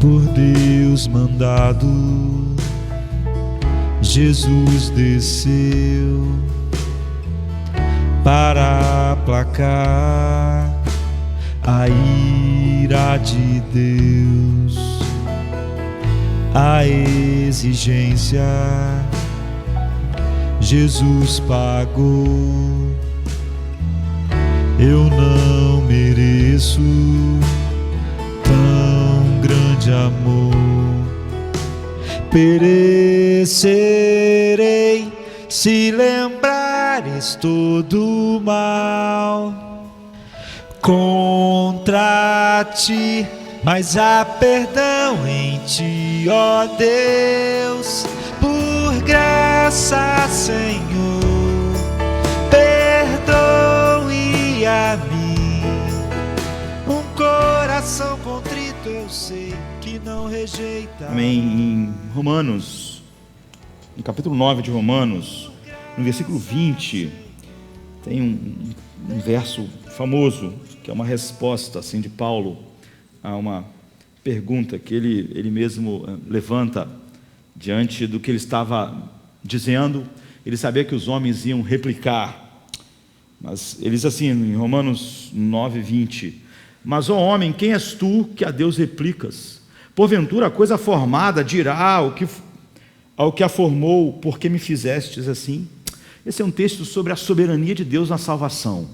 por Deus mandado, Jesus desceu para aplacar a ira de Deus, a exigência Jesus pagou. Eu não mereço tão grande amor. Perecerei se lembrares todo mal contra ti, mas há perdão em ti, ó Deus, por graça, Senhor. Perdoe a mim, um coração contrito eu sei que não rejeita. Amém. Em Romanos, no capítulo 9 de Romanos, no versículo 20, tem um verso famoso, que é uma resposta assim, de Paulo a uma pergunta que ele mesmo levanta diante do que ele estava dizendo. Ele sabia que os homens iam replicar, mas ele diz assim em Romanos 9, 20: mas, ó homem, quem és tu que a Deus replicas? Porventura a coisa formada dirá ao que a formou, por que me fizestes assim? Esse é um texto sobre a soberania de Deus na salvação.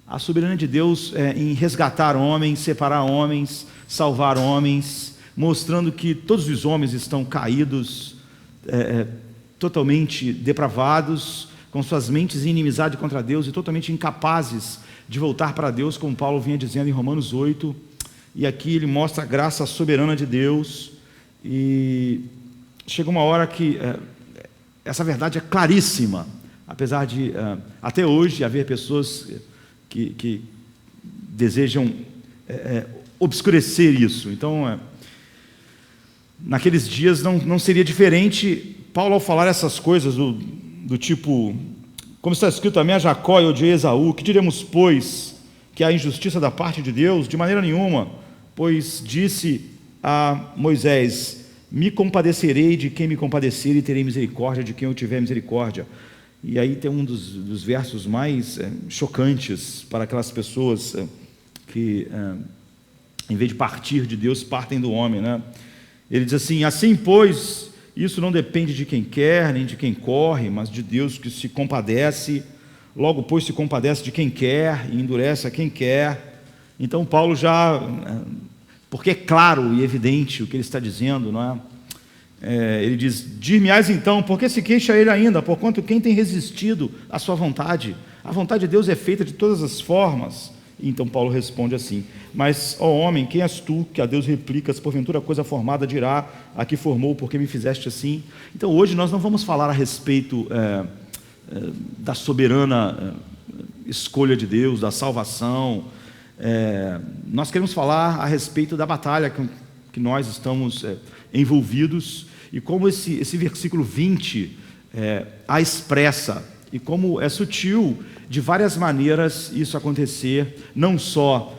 A soberania de Deus em resgatar homens, separar homens, salvar homens, mostrando que todos os homens estão caídos, totalmente depravados, com suas mentes em inimizade contra Deus e totalmente incapazes de voltar para Deus, como Paulo vinha dizendo em Romanos 8. E aqui ele mostra a graça soberana de Deus. E chega uma hora que essa verdade é claríssima, apesar de até hoje haver pessoas que desejam obscurecer isso. Então, naqueles dias não seria diferente. Paulo, ao falar essas coisas do tipo, como está escrito, amei a Jacó e odiei Esaú, que diremos, pois, que há injustiça da parte de Deus? De maneira nenhuma, pois disse a Moisés, me compadecerei de quem me compadecer e terei misericórdia de quem eu tiver misericórdia. E aí tem um dos versos mais chocantes para aquelas pessoas que, em vez de partir de Deus, partem do homem, né? Ele diz assim, assim, pois, isso não depende de quem quer, nem de quem corre, mas de Deus que se compadece. Logo, pois, se compadece de quem quer e endurece a quem quer. Então, Paulo já, porque é claro e evidente o que ele está dizendo, não é? Ele diz, dir-me-ás então, por que se queixa ele ainda? Porquanto quem tem resistido à sua vontade? A vontade de Deus é feita de todas as formas. E então Paulo responde assim, mas, ó homem, quem és tu que a Deus replicas? Porventura a coisa formada dirá, a que formou, por que me fizeste assim? Então hoje nós não vamos falar a respeito da soberana escolha de Deus, da salvação. Nós queremos falar a respeito da batalha que nós estamos envolvidos, e como esse versículo 20 a expressa, e como é sutil de várias maneiras isso acontecer, não só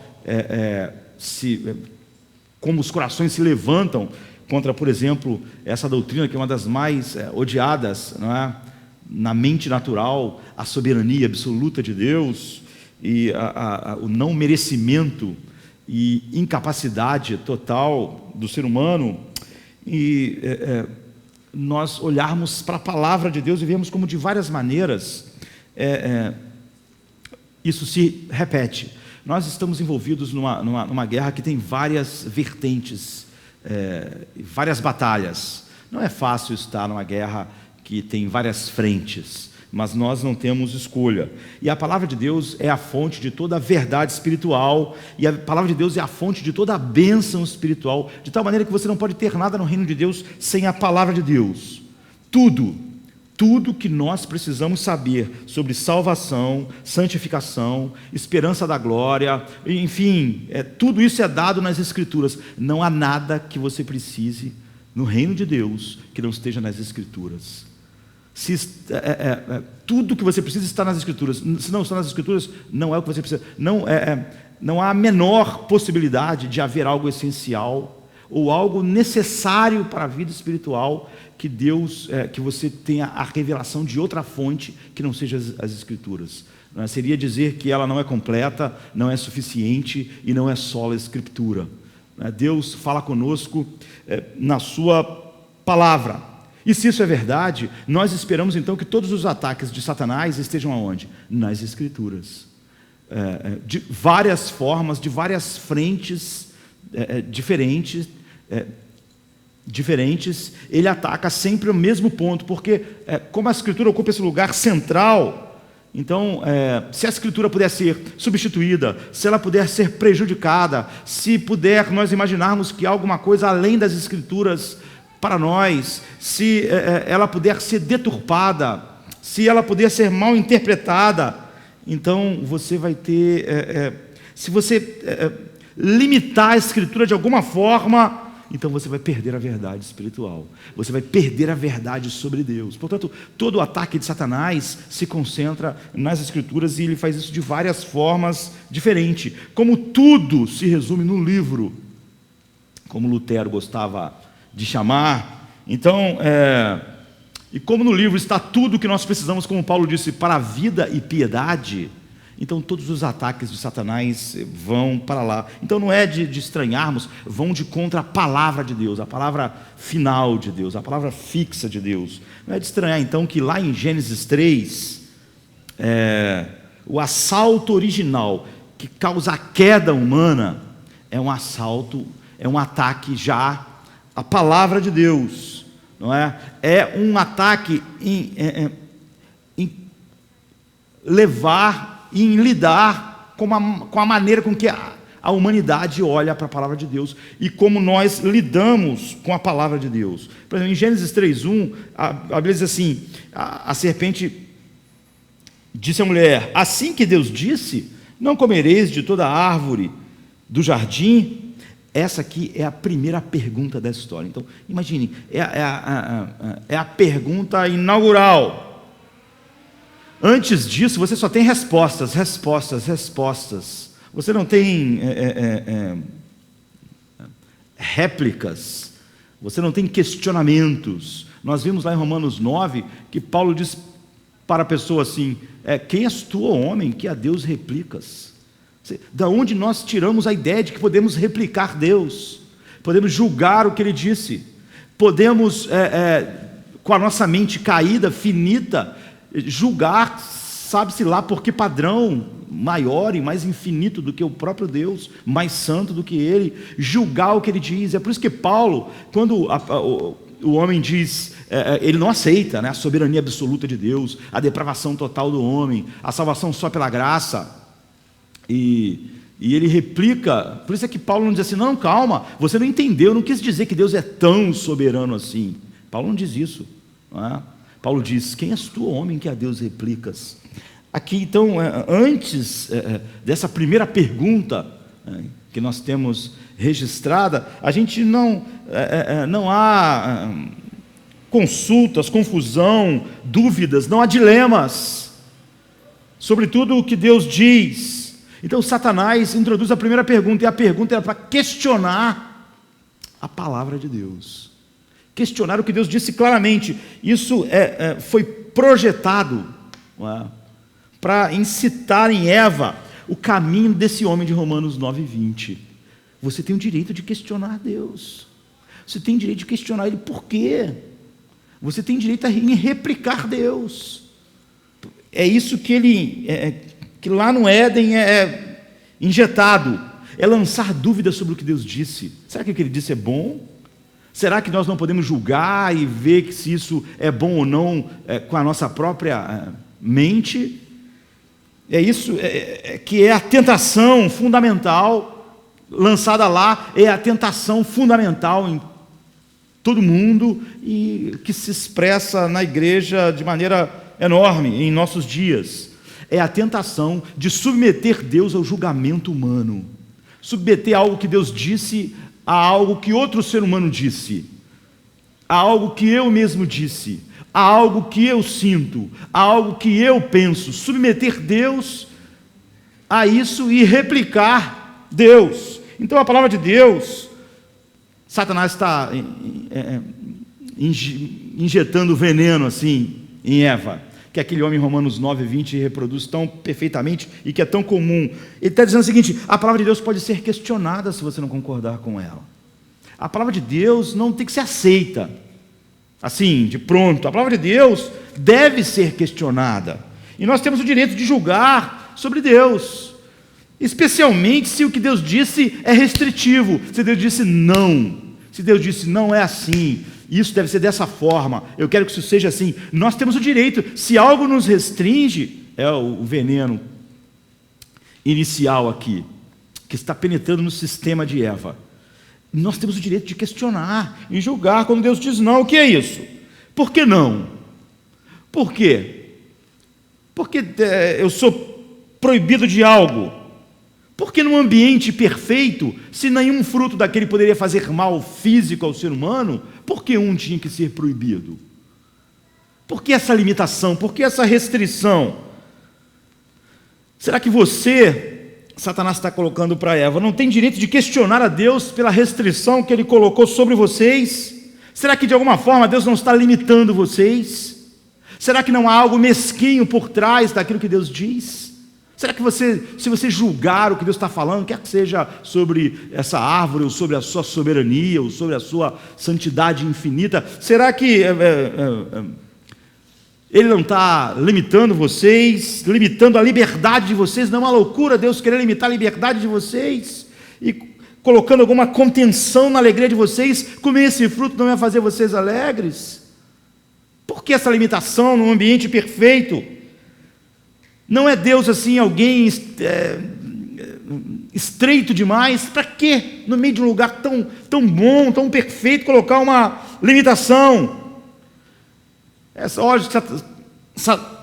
como os corações se levantam contra, por exemplo, essa doutrina que é uma das mais odiadas, não é? Na mente natural, a soberania absoluta de Deus e o não merecimento e incapacidade total do ser humano, e nós olharmos para a palavra de Deus e vemos como de várias maneiras isso se repete. Nós estamos envolvidos numa guerra que tem várias vertentes, várias batalhas. Não é fácil estar numa guerra que tem várias frentes, mas nós não temos escolha. E a palavra de Deus é a fonte de toda a verdade espiritual, e a palavra de Deus é a fonte de toda a bênção espiritual, de tal maneira que você não pode ter nada no reino de Deus sem a palavra de Deus. Tudo que nós precisamos saber sobre salvação, santificação, esperança da glória, enfim, tudo isso é dado nas Escrituras. Não há nada que você precise no reino de Deus que não esteja nas Escrituras. Tudo que você precisa está nas Escrituras. Se não está nas Escrituras, não é o que você precisa. Não há a menor possibilidade de haver algo essencial ou algo necessário para a vida espiritual, que Deus, que você tenha a revelação de outra fonte que não seja as Escrituras. Seria dizer que ela não é completa, não é suficiente e não é só a Escritura. Deus fala conosco na sua palavra. E se isso é verdade, nós esperamos então que todos os ataques de Satanás estejam aonde? Nas Escrituras. De várias formas, de várias frentes diferentes, ele ataca sempre o mesmo ponto, porque como a Escritura ocupa esse lugar central, então, se a Escritura puder ser substituída, se ela puder ser prejudicada, se puder nós imaginarmos que há alguma coisa além das Escrituras para nós, se ela puder ser deturpada, se ela puder ser mal interpretada, então você vai ter, se você limitar a Escritura de alguma forma, então você vai perder a verdade espiritual, você vai perder a verdade sobre Deus. Portanto, todo o ataque de Satanás se concentra nas Escrituras, e ele faz isso de várias formas diferentes, como tudo se resume no livro, como Lutero gostava de chamar. Então, e como no livro está tudo o que nós precisamos, como Paulo disse, para a vida e piedade, então todos os ataques de Satanás vão para lá. Então não é de estranharmos, vão de contra a palavra de Deus, a palavra final de Deus, a palavra fixa de Deus. Não é de estranhar então que lá em Gênesis 3, o assalto original que causa a queda humana é um assalto, é um ataque já à palavra de Deus, não é? É um ataque em levar, em lidar com a maneira com que a humanidade olha para a palavra de Deus e como nós lidamos com a palavra de Deus. Por exemplo, em Gênesis 3:1, a Bíblia diz assim: a serpente disse à mulher: assim que Deus disse, não comereis de toda árvore do jardim. Essa aqui é a primeira pergunta da história. Então, imagine, é a pergunta inaugural. Antes disso, você só tem respostas. Você não tem réplicas. Você não tem questionamentos. Nós vimos lá em Romanos 9 que Paulo diz para a pessoa assim: quem és tu, homem, que a Deus replicas? Da onde nós tiramos a ideia de que podemos replicar Deus? Podemos julgar o que Ele disse? Podemos, com a nossa mente caída, finita, julgar, sabe-se lá por que padrão maior e mais infinito do que o próprio Deus, mais santo do que Ele, julgar o que Ele diz. É por isso que Paulo, quando o homem diz, ele não aceita, né, a soberania absoluta de Deus, a depravação total do homem, a salvação só pela graça, e ele replica. Por isso é que Paulo não diz assim: não, calma, você não entendeu, não quis dizer que Deus é tão soberano assim. Paulo não diz isso, não é? Paulo diz: quem és tu, homem, que a Deus replicas? Aqui então, antes dessa primeira pergunta que nós temos registrada, a gente não há consultas, confusão, dúvidas, não há dilemas sobre tudo o que Deus diz. Então Satanás introduz a primeira pergunta, e a pergunta é para questionar a palavra de Deus, questionar o que Deus disse claramente. Isso foi projetado para incitar em Eva o caminho desse homem de Romanos 9:20. Você tem o direito de questionar Deus, você tem o direito de questionar Ele por quê, você tem direito a replicar Deus. É isso que que lá no Éden é injetado, é lançar dúvidas sobre o que Deus disse. Será que o que Ele disse é bom? Será que nós não podemos julgar e ver que se isso é bom ou não com a nossa própria mente? É isso que é a tentação fundamental lançada lá, é a tentação fundamental em todo mundo e que se expressa na igreja de maneira enorme em nossos dias. É a tentação de submeter Deus ao julgamento humano, submeter algo que Deus disse a algo que outro ser humano disse, a algo que eu mesmo disse, a algo que eu sinto, a algo que eu penso, submeter Deus a isso e replicar Deus. Então a palavra de Deus, Satanás está injetando veneno assim em Eva, que aquele homem em Romanos 9:20 reproduz tão perfeitamente e que é tão comum. Ele está dizendo o seguinte: a palavra de Deus pode ser questionada se você não concordar com ela. A palavra de Deus não tem que ser aceita assim, de pronto. A palavra de Deus deve ser questionada. E nós temos o direito de julgar sobre Deus, especialmente se o que Deus disse é restritivo, se Deus disse não, se Deus disse não é assim, isso deve ser dessa forma, eu quero que isso seja assim. Nós temos o direito, se algo nos restringe, é o veneno inicial aqui, que está penetrando no sistema de Eva. Nós temos o direito de questionar e julgar quando Deus diz não. O que é isso? Por que não? Por quê? Porque eu sou proibido de algo? Porque num ambiente perfeito, se nenhum fruto daquele poderia fazer mal físico ao ser humano, por que um tinha que ser proibido? Por que essa limitação? Por que essa restrição? Será que Satanás está colocando para Eva, não tem direito de questionar a Deus pela restrição que Ele colocou sobre vocês? Será que de alguma forma Deus não está limitando vocês? Será que não há algo mesquinho por trás daquilo que Deus diz? Será que se você julgar o que Deus está falando, quer que seja sobre essa árvore, ou sobre a sua soberania, ou sobre a sua santidade infinita, será que Ele não está limitando vocês, limitando a liberdade de vocês? Não é uma loucura Deus querer limitar a liberdade de vocês e colocando alguma contenção na alegria de vocês? Comer esse fruto não vai fazer vocês alegres? Por que essa limitação num ambiente perfeito? Não é Deus assim, alguém estreito demais? Para quê? No meio de um lugar tão bom, tão perfeito, colocar uma limitação? Olha,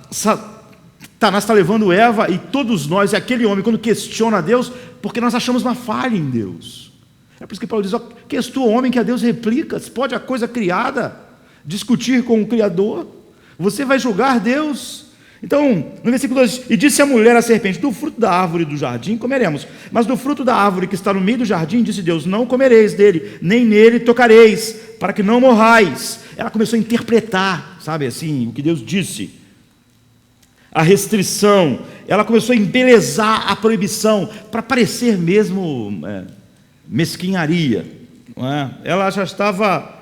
Satanás está levando Eva e todos nós, e aquele homem, quando questiona a Deus, porque nós achamos uma falha em Deus. É por isso que Paulo diz: que és tu, homem, que a Deus replica? Se pode a coisa criada discutir com o Criador? Você vai julgar Deus? Então, no versículo 2: e disse a mulher à serpente: do fruto da árvore do jardim comeremos, mas do fruto da árvore que está no meio do jardim, disse Deus, não comereis dele, nem nele tocareis, para que não morrais. Ela começou a interpretar, sabe assim, o que Deus disse, a restrição. Ela começou a embelezar a proibição, para parecer mesmo mesquinharia, não é? Ela já estava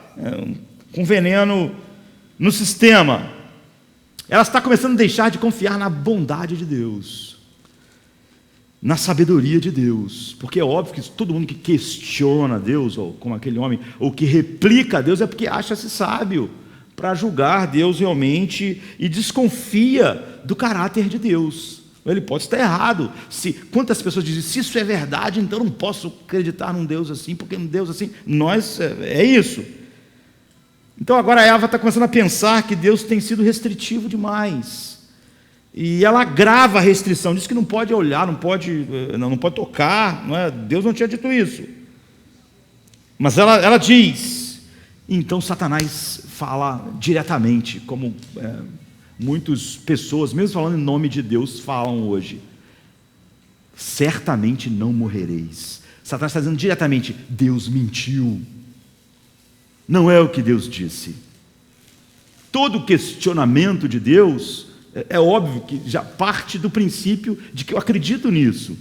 com veneno no sistema. Ela está começando a deixar de confiar na bondade de Deus, na sabedoria de Deus, porque é óbvio que todo mundo que questiona Deus, ou como aquele homem, ou que replica a Deus, é porque acha-se sábio para julgar Deus realmente e desconfia do caráter de Deus. Ele pode estar errado. Quantas pessoas dizem: se isso é verdade, então não posso acreditar num Deus assim, porque um Deus assim, é isso. Então agora a Eva está começando a pensar que Deus tem sido restritivo demais, e ela agrava a restrição, diz que não pode olhar, não pode tocar, não é? Deus não tinha dito isso, mas ela diz. Então Satanás fala diretamente, como muitas pessoas, mesmo falando em nome de Deus, falam hoje: certamente não morrereis. Satanás está dizendo diretamente: Deus mentiu. Não é o que Deus disse. Todo questionamento de Deus, é óbvio que já parte do princípio de que eu acredito nisso,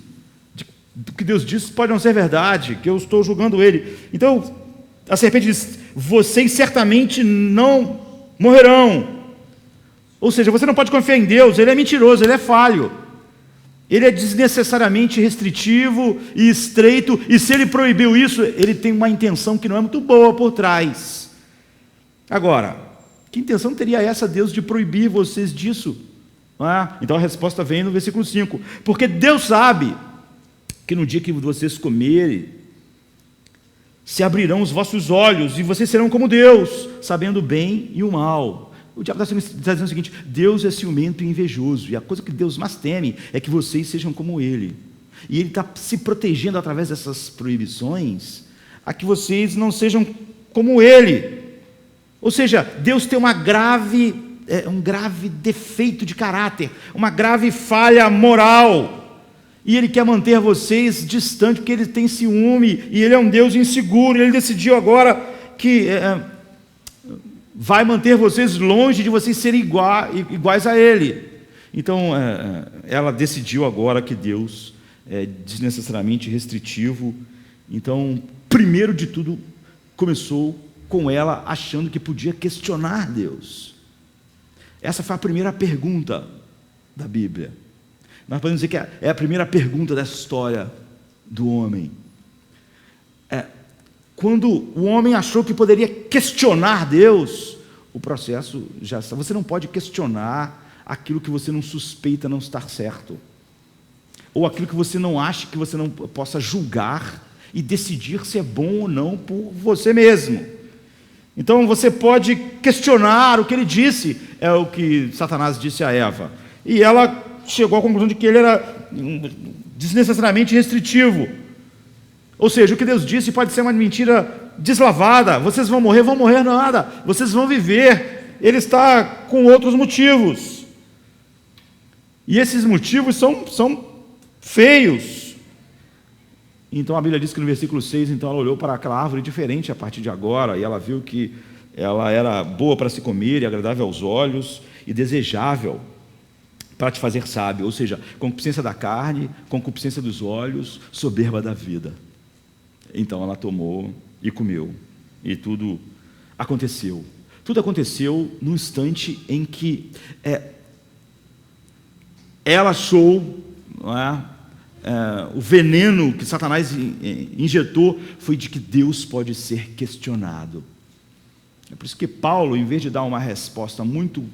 do que Deus disse pode não ser verdade, que eu estou julgando Ele. Então a serpente diz: vocês certamente não morrerão. Ou seja, você não pode confiar em Deus, Ele é mentiroso, Ele é falho, Ele é desnecessariamente restritivo e estreito, e se Ele proibiu isso, Ele tem uma intenção que não é muito boa por trás. Agora, que intenção teria essa, Deus, de proibir vocês disso? Então a resposta vem no versículo 5: porque Deus sabe que no dia que vocês comerem, se abrirão os vossos olhos, e vocês serão como Deus, sabendo o bem e o mal. O diabo está dizendo o seguinte: Deus é ciumento e invejoso, e a coisa que Deus mais teme é que vocês sejam como Ele. E Ele está se protegendo através dessas proibições, a que vocês não sejam como Ele. Ou seja, Deus tem um grave defeito de caráter, uma grave falha moral, E Ele quer manter vocês distantes, porque Ele tem ciúme, e Ele é um Deus inseguro, e Ele decidiu agora que vai manter vocês longe de vocês serem iguais a Ele. Então, ela decidiu agora que Deus é desnecessariamente restritivo. Então, primeiro de tudo, começou com ela achando que podia questionar Deus. Essa foi a primeira pergunta da Bíblia. Nós podemos dizer que é a primeira pergunta dessa história do homem. Quando o homem achou que poderia questionar Deus, o processo já está. Você não pode questionar aquilo que você não suspeita não estar certo, ou aquilo que você não acha que você não possa julgar e decidir se é bom ou não por você mesmo. Então você pode questionar o que ele disse, é o que Satanás disse a Eva, e ela chegou à conclusão de que ele era desnecessariamente restritivo. Ou seja, o que Deus disse pode ser uma mentira deslavada. Vocês vão morrer nada, vocês vão viver. Ele está com outros motivos, e esses motivos são feios. Então a Bíblia diz que no versículo 6, então ela olhou para aquela árvore diferente a partir de agora, e ela viu que ela era boa para se comer, e agradável aos olhos, e desejável para te fazer sábio. Ou seja, concupiscência da carne, concupiscência dos olhos, soberba da vida. Então ela tomou e comeu, e tudo aconteceu. Tudo aconteceu no instante em que ela achou, não é? O veneno que Satanás injetou foi de que Deus pode ser questionado. É por isso que Paulo, em vez de dar uma resposta muito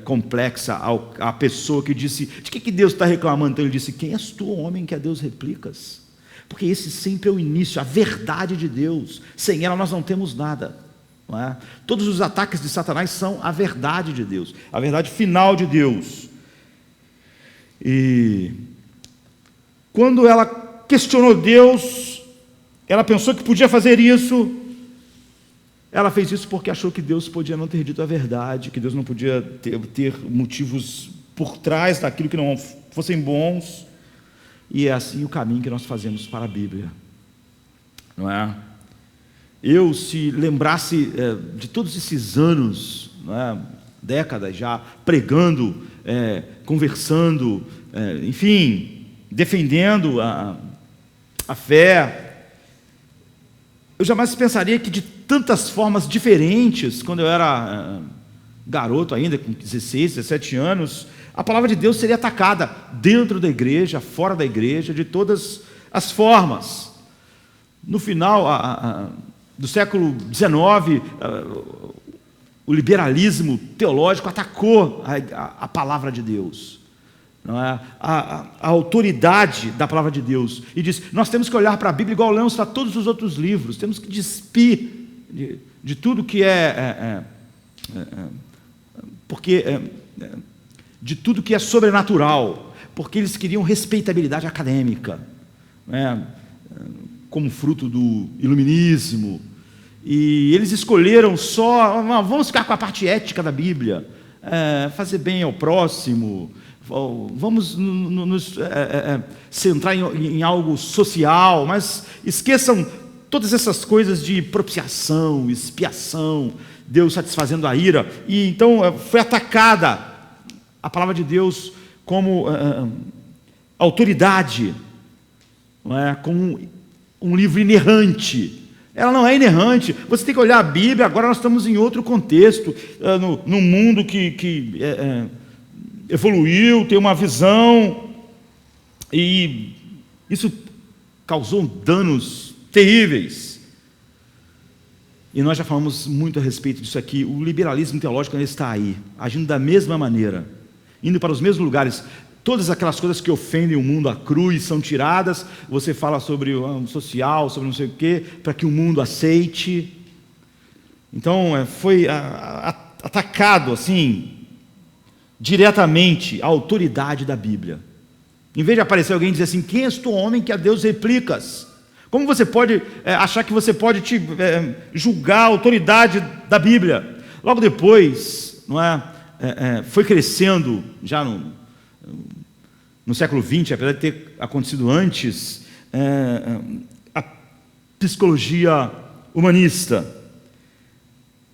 complexa à pessoa que disse, de que Deus está reclamando? Então ele disse, quem és tu, homem, que a Deus replicas? Porque esse sempre é o início, a verdade de Deus. Sem ela nós não temos nada, não é? Todos os ataques de Satanás são a verdade de Deus, a verdade final de Deus. E quando ela questionou Deus, ela pensou que podia fazer isso. Ela fez isso porque achou que Deus podia não ter dito a verdade, que Deus não podia ter motivos por trás daquilo que não fossem bons. E é assim o caminho que nós fazemos para a Bíblia, não é? Eu, se lembrasse de todos esses anos, não é? Décadas já, pregando, conversando, enfim, defendendo a fé, eu jamais pensaria que de tantas formas diferentes, quando eu era garoto ainda, com 16, 17 anos, a palavra de Deus seria atacada dentro da igreja, fora da igreja, de todas as formas. No final do século XIX, o liberalismo teológico atacou a palavra de Deus, não é? A autoridade da palavra de Deus, e disse, nós temos que olhar para a Bíblia igual olhamos para todos os outros livros, temos que despir de tudo que de tudo que é sobrenatural, porque eles queriam respeitabilidade acadêmica, né? Como fruto do iluminismo, e eles escolheram só, vamos ficar com a parte ética da Bíblia, fazer bem ao próximo, vamos nos centrar em algo social, mas esqueçam todas essas coisas de propiciação, expiação, Deus satisfazendo a ira. E então foi atacada a palavra de Deus como autoridade, não é? Como um livro inerrante. Ela não é inerrante. Você tem que olhar a Bíblia. Agora nós estamos em outro contexto, num mundo que evoluiu, tem uma visão, e isso causou danos terríveis. E nós já falamos muito a respeito disso aqui. O liberalismo teológico está aí, agindo da mesma maneira, indo para os mesmos lugares. Todas aquelas coisas que ofendem o mundo, a cruz, são tiradas. Você fala sobre o social, sobre não sei o quê, para que o mundo aceite. Então, foi atacado, assim, diretamente a autoridade da Bíblia. Em vez de aparecer alguém e dizer assim, quem és tu, homem, que a Deus replicas? Como você pode achar que você pode julgar a autoridade da Bíblia? Logo depois, não é, foi crescendo, já no século XX, apesar de ter acontecido antes, a psicologia humanista.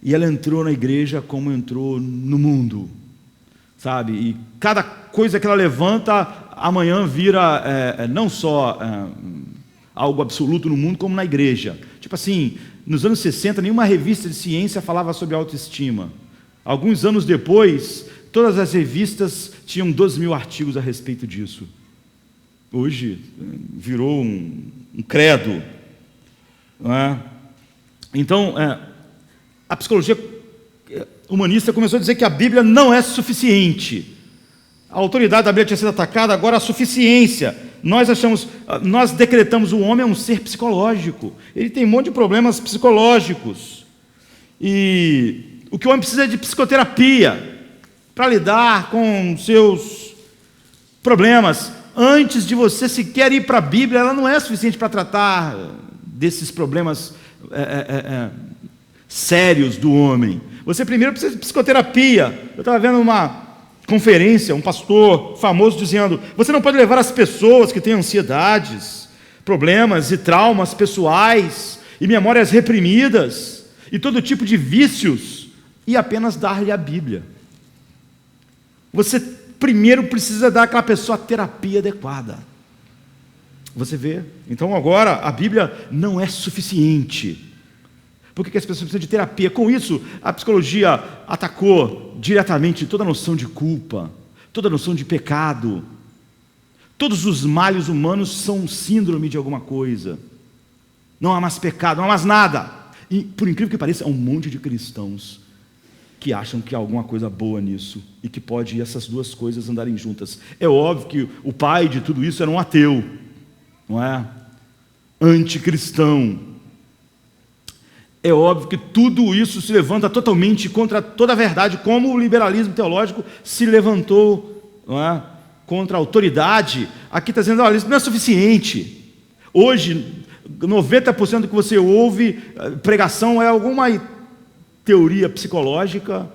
E ela entrou na igreja como entrou no mundo, sabe? E cada coisa que ela levanta, amanhã vira não só algo absoluto no mundo, como na igreja. Tipo assim, nos anos 60, nenhuma revista de ciência falava sobre autoestima. Alguns anos depois, todas as revistas tinham 12.000 artigos a respeito disso. Hoje, virou um credo. Não é? Então, a psicologia humanista começou a dizer que a Bíblia não é suficiente. A autoridade da Bíblia tinha sido atacada, agora a suficiência. Nós decretamos o homem um ser psicológico. Ele tem um monte de problemas psicológicos. E o que o homem precisa é de psicoterapia para lidar com seus problemas. Antes de você sequer ir para a Bíblia, ela não é suficiente para tratar desses problemas sérios do homem. Você primeiro precisa de psicoterapia. Eu estava vendo uma conferência, um pastor famoso dizendo: você não pode levar as pessoas que têm ansiedades, problemas e traumas pessoais e memórias reprimidas e todo tipo de vícios e apenas dar-lhe a Bíblia. Você primeiro precisa dar àquela pessoa a terapia adequada. Você vê? Então agora a Bíblia não é suficiente. Por que as pessoas precisam de terapia? Com isso, a psicologia atacou diretamente toda a noção de culpa, toda a noção de pecado. Todos os males humanos são síndrome de alguma coisa. Não há mais pecado, não há mais nada. E, por incrível que pareça, há um monte de cristãos que acham que há alguma coisa boa nisso e que pode essas duas coisas andarem juntas. É óbvio que o pai de tudo isso era um ateu, não é? Anticristão. É óbvio que tudo isso se levanta totalmente contra toda a verdade, como o liberalismo teológico se levantou, não é? Contra a autoridade. Aqui está dizendo: olha, isso não é suficiente. Hoje, 90% do que você ouve, pregação, é alguma teoria psicológica,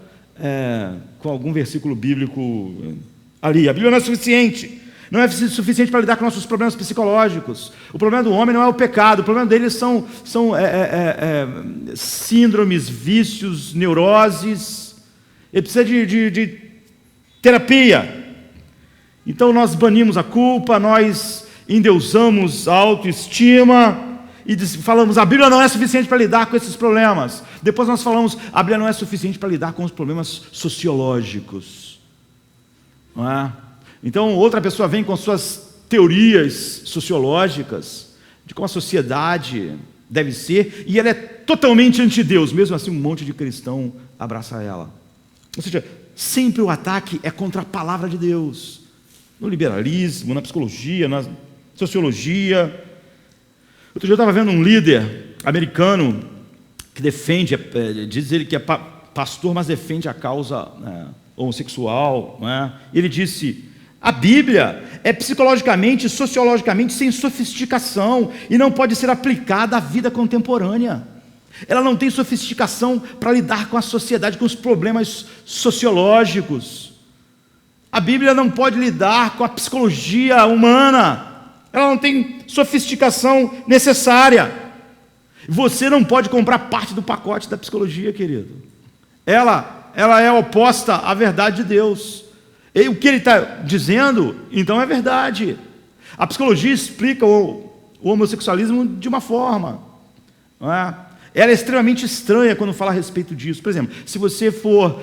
com algum versículo bíblico ali. A Bíblia não é suficiente. Não é suficiente para lidar com nossos problemas psicológicos. O problema do homem não é o pecado, o problema deles são síndromes, vícios, neuroses. Ele precisa de terapia. Então nós banimos a culpa, nós endeusamos a autoestima e falamos: a Bíblia não é suficiente para lidar com esses problemas. Depois nós falamos: a Bíblia não é suficiente para lidar com os problemas sociológicos. Não é? Então, outra pessoa vem com suas teorias sociológicas de como a sociedade deve ser, e ela é totalmente anti-Deus. Mesmo assim, um monte de cristão abraça ela. Ou seja, sempre o ataque é contra a palavra de Deus. No liberalismo, na psicologia, na sociologia. Outro dia eu estava vendo um líder americano que defende, diz ele que é pastor, mas defende a causa homossexual. Não é? Ele disse: a Bíblia é psicologicamente e sociologicamente sem sofisticação e não pode ser aplicada à vida contemporânea. Ela não tem sofisticação para lidar com a sociedade, com os problemas sociológicos. A Bíblia não pode lidar com a psicologia humana. Ela não tem sofisticação necessária. Você não pode comprar parte do pacote da psicologia, querido. Ela é oposta à verdade de Deus. E o que ele está dizendo, então, é verdade. A psicologia explica o homossexualismo de uma forma, não é? Ela é extremamente estranha quando fala a respeito disso. Por exemplo, se você for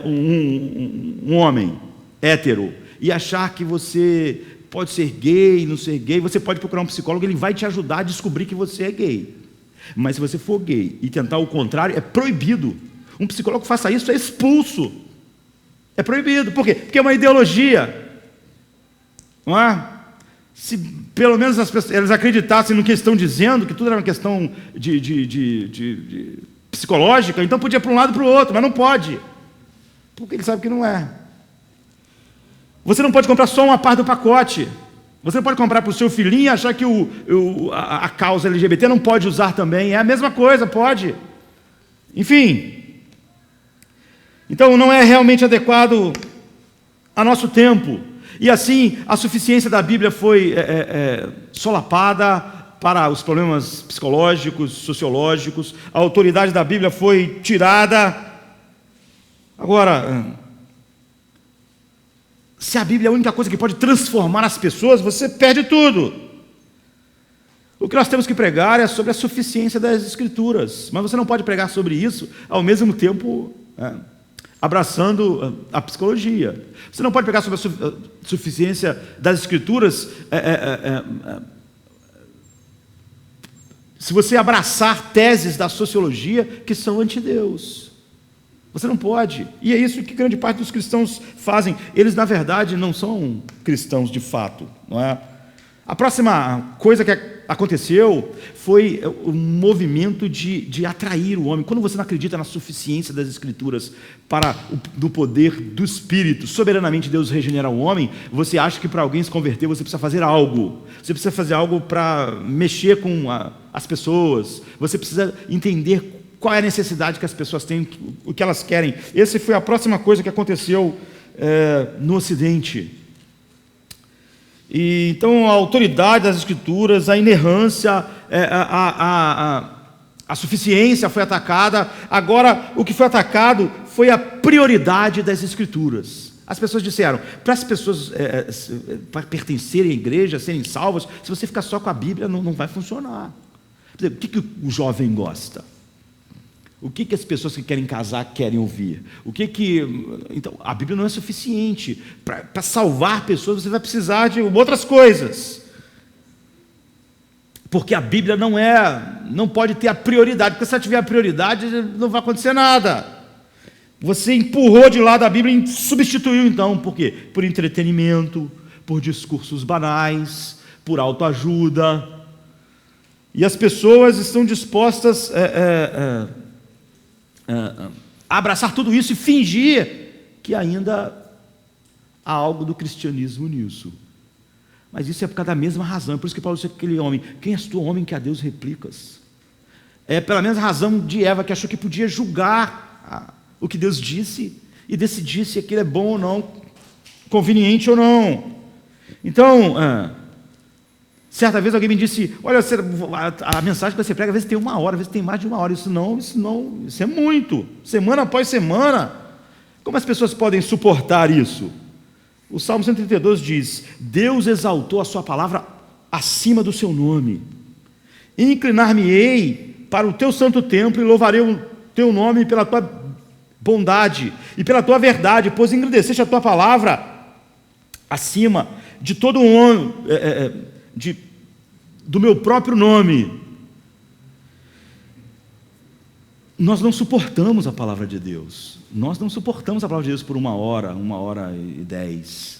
um homem hétero e achar que você pode ser gay, não ser gay, você pode procurar um psicólogo, ele vai te ajudar a descobrir que você é gay. Mas se você for gay e tentar o contrário, é proibido. Um psicólogo que faça isso é expulso. É proibido. Por quê? Porque é uma ideologia. Não é? Se pelo menos as pessoas, elas acreditassem no que estão dizendo, que tudo era uma questão de psicológica, então podia para um lado e para o outro, mas não pode. Porque ele sabe que não é. Você não pode comprar só uma parte do pacote. Você não pode comprar para o seu filhinho e achar que a causa LGBT não pode usar também. É a mesma coisa, pode. Enfim. Então não é realmente adequado a nosso tempo. E assim, a suficiência da Bíblia foi solapada para os problemas psicológicos, sociológicos, a autoridade da Bíblia foi tirada. Agora, se a Bíblia é a única coisa que pode transformar as pessoas, você perde tudo. O que nós temos que pregar é sobre a suficiência das Escrituras, mas você não pode pregar sobre isso ao mesmo tempo abraçando a psicologia. Você não pode pregar sobre a suficiência das Escrituras se você abraçar teses da sociologia que são anti-Deus. Você não pode. E é isso que grande parte dos cristãos fazem. Eles, na verdade, não são cristãos de fato, não é? A próxima coisa que aconteceu foi o movimento de atrair o homem. Quando você não acredita na suficiência das Escrituras do poder do Espírito, soberanamente Deus regenera o homem, você acha que para alguém se converter você precisa fazer algo. Você precisa fazer algo para mexer com as pessoas. Você precisa entender qual é a necessidade que as pessoas têm, o que elas querem. Essa foi a próxima coisa que aconteceu no Ocidente. E, então, a autoridade das Escrituras, a inerrância, a suficiência foi atacada. Agora, o que foi atacado foi a prioridade das Escrituras. As pessoas disseram, para as pessoas para pertencerem à igreja, serem salvas, se você ficar só com a Bíblia, não vai funcionar. O que o jovem gosta? O que as pessoas que querem casar querem ouvir? Então, a Bíblia não é suficiente. Para salvar pessoas, você vai precisar de outras coisas. Porque a Bíblia não pode ter a prioridade. Porque se ela tiver a prioridade, não vai acontecer nada. Você empurrou de lado a Bíblia e substituiu, então. Por quê? Por entretenimento, por discursos banais, por autoajuda. E as pessoas estão dispostas abraçar tudo isso e fingir que ainda há algo do cristianismo nisso. Mas isso é por causa da mesma razão. É por isso que Paulo disse aquele homem: quem és tu, homem, que a Deus replicas? É pela mesma razão de Eva, que achou que podia julgar o que Deus disse e decidir se aquilo é bom ou não, conveniente ou não. Então, certa vez alguém me disse: olha, a mensagem que você prega, às vezes tem 1 hora, às vezes tem mais de 1 hora. Isso é muito. Semana após semana. Como as pessoas podem suportar isso? O Salmo 132 diz: Deus exaltou a sua palavra acima do seu nome. Inclinar-me-ei para o teu santo templo e louvarei o teu nome pela tua bondade e pela tua verdade, pois engrandeceste a tua palavra acima de todo homem, do meu próprio nome. Nós não suportamos a palavra de Deus. Nós não suportamos a palavra de Deus por 1 hora, 1h10.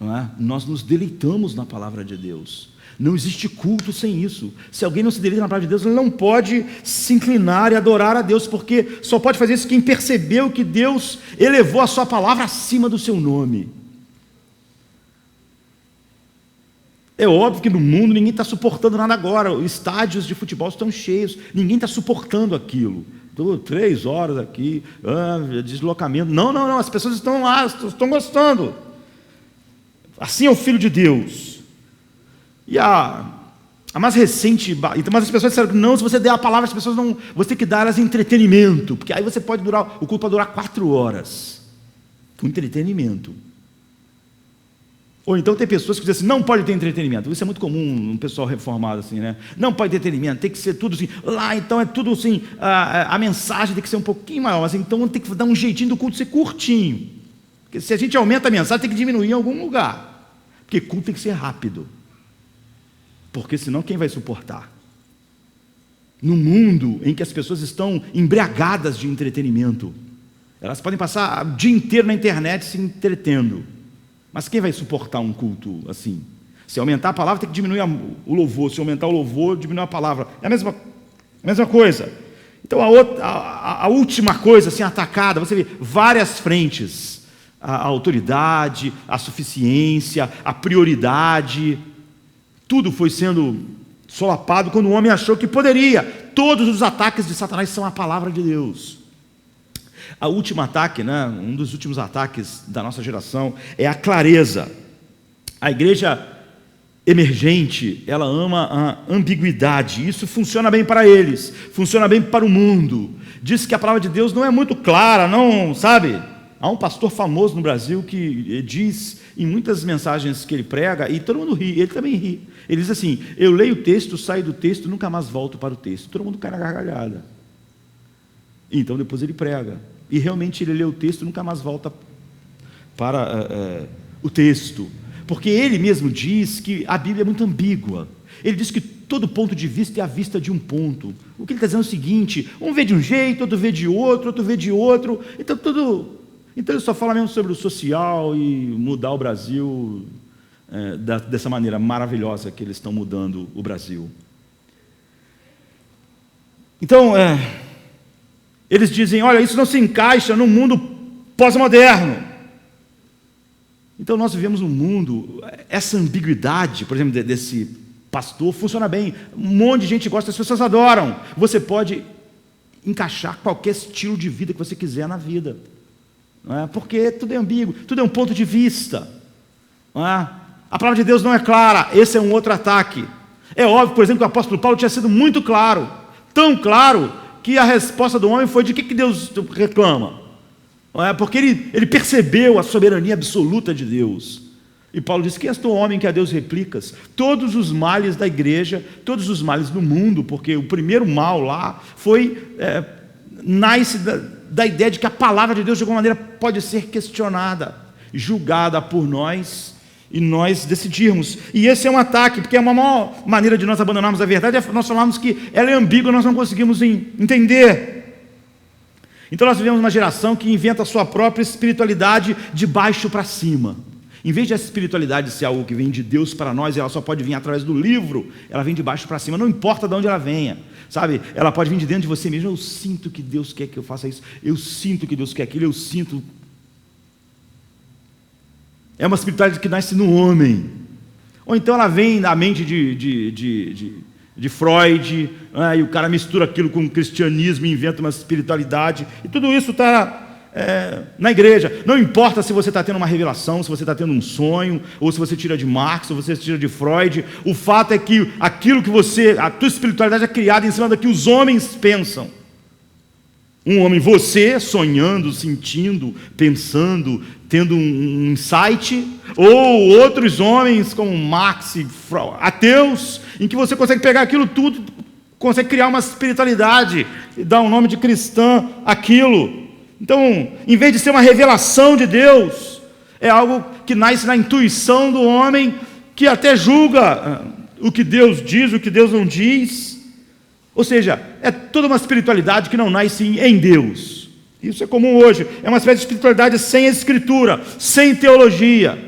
Não é? Nós nos deleitamos na palavra de Deus. Não existe culto sem isso. Se alguém não se deleita na palavra de Deus, ele não pode se inclinar e adorar a Deus, porque só pode fazer isso quem percebeu que Deus elevou a sua palavra acima do seu nome. É óbvio que no mundo ninguém está suportando nada agora. Os estádios de futebol estão cheios. Ninguém está suportando aquilo. 3 horas aqui, deslocamento. Não. As pessoas estão lá, estão gostando. Assim é o Filho de Deus. E a mais recente... Mas as pessoas disseram que não, se você der a palavra, as pessoas não... Você tem que dar elas entretenimento. Porque aí você pode durar... O culto pode durar 4 horas. Com entretenimento. Ou então tem pessoas que dizem assim: não pode ter entretenimento. Isso é muito comum no pessoal reformado, assim, né? Não pode ter entretenimento, tem que ser tudo assim. Lá então é tudo assim, a mensagem tem que ser um pouquinho maior, mas então tem que dar um jeitinho do culto ser curtinho. Porque se a gente aumenta a mensagem, tem que diminuir em algum lugar. Porque culto tem que ser rápido. Porque senão quem vai suportar? No mundo em que as pessoas estão embriagadas de entretenimento, elas podem passar o dia inteiro na internet se entretendo. Mas quem vai suportar um culto assim? Se aumentar a palavra, tem que diminuir o louvor. Se aumentar o louvor, diminuir a palavra. É a mesma coisa. Então, a última coisa assim, atacada, você vê várias frentes. A autoridade, a suficiência, a prioridade. Tudo foi sendo solapado quando o homem achou que poderia. Todos os ataques de Satanás são a palavra de Deus. O último ataque, um dos últimos ataques da nossa geração é a clareza. A igreja emergente, ela ama a ambiguidade. Isso funciona bem para eles, funciona bem para o mundo. Diz que a palavra de Deus não é muito clara, não, sabe? Há um pastor famoso no Brasil que diz em muitas mensagens que ele prega, e todo mundo ri, ele também ri. Ele diz assim: eu leio o texto, saio do texto, nunca mais volto para o texto. Todo mundo cai na gargalhada. Então depois ele prega. E realmente ele lê o texto, nunca mais volta para o texto. Porque ele mesmo diz que a Bíblia é muito ambígua. Ele diz que todo ponto de vista é a vista de um ponto. O que ele está dizendo é o seguinte: um vê de um jeito, outro vê de outro vê de outro. Então ele só fala mesmo sobre o social e mudar o Brasil dessa maneira maravilhosa que eles estão mudando o Brasil. Então, eles dizem: olha, isso não se encaixa no mundo pós-moderno. Então nós vivemos um mundo, essa ambiguidade, por exemplo, desse pastor, funciona bem. Um monte de gente gosta, as pessoas adoram. Você pode encaixar qualquer estilo de vida que você quiser na vida, não é? Porque tudo é ambíguo, tudo é um ponto de vista, não é? A palavra de Deus não é clara. Esse é um outro ataque. É óbvio, por exemplo, que o apóstolo Paulo tinha sido muito claro, tão claro, que a resposta do homem foi: de que Deus reclama? Não é? Porque ele percebeu a soberania absoluta de Deus. E Paulo diz: que és tu, homem, que a Deus replicas? Todos os males da igreja, todos os males do mundo, porque o primeiro mal lá nasce da ideia de que a palavra de Deus de alguma maneira pode ser questionada, julgada por nós, e nós decidirmos. E esse é um ataque, porque é uma maior maneira de nós abandonarmos a verdade, é nós falarmos que ela é ambígua, nós não conseguimos entender. Então nós vivemos uma geração que inventa a sua própria espiritualidade de baixo para cima. Em vez de essa espiritualidade ser algo que vem de Deus para nós, ela só pode vir através do livro, ela vem de baixo para cima, não importa de onde ela venha, sabe? Ela pode vir de dentro de você mesmo. Eu sinto que Deus quer que eu faça isso, eu sinto que Deus quer aquilo, eu sinto. É uma espiritualidade que nasce no homem. Ou então ela vem da mente de Freud, e o cara mistura aquilo com o cristianismo e inventa uma espiritualidade, e tudo isso está na igreja. Não importa se você está tendo uma revelação, se você está tendo um sonho, ou se você tira de Marx, ou você tira de Freud. O fato é que aquilo que a tua espiritualidade é criada em cima do que os homens pensam. Um homem, você, sonhando, sentindo, pensando, tendo um insight, ou outros homens como Marx e Freud, ateus, em que você consegue pegar aquilo tudo, consegue criar uma espiritualidade e dar um nome de cristã àquilo. Então, em vez de ser uma revelação de Deus, é algo que nasce na intuição do homem, que até julga o que Deus diz, o que Deus não diz. Ou seja, é toda uma espiritualidade que não nasce em Deus. Isso é comum hoje. É uma espécie de espiritualidade sem escritura, sem teologia.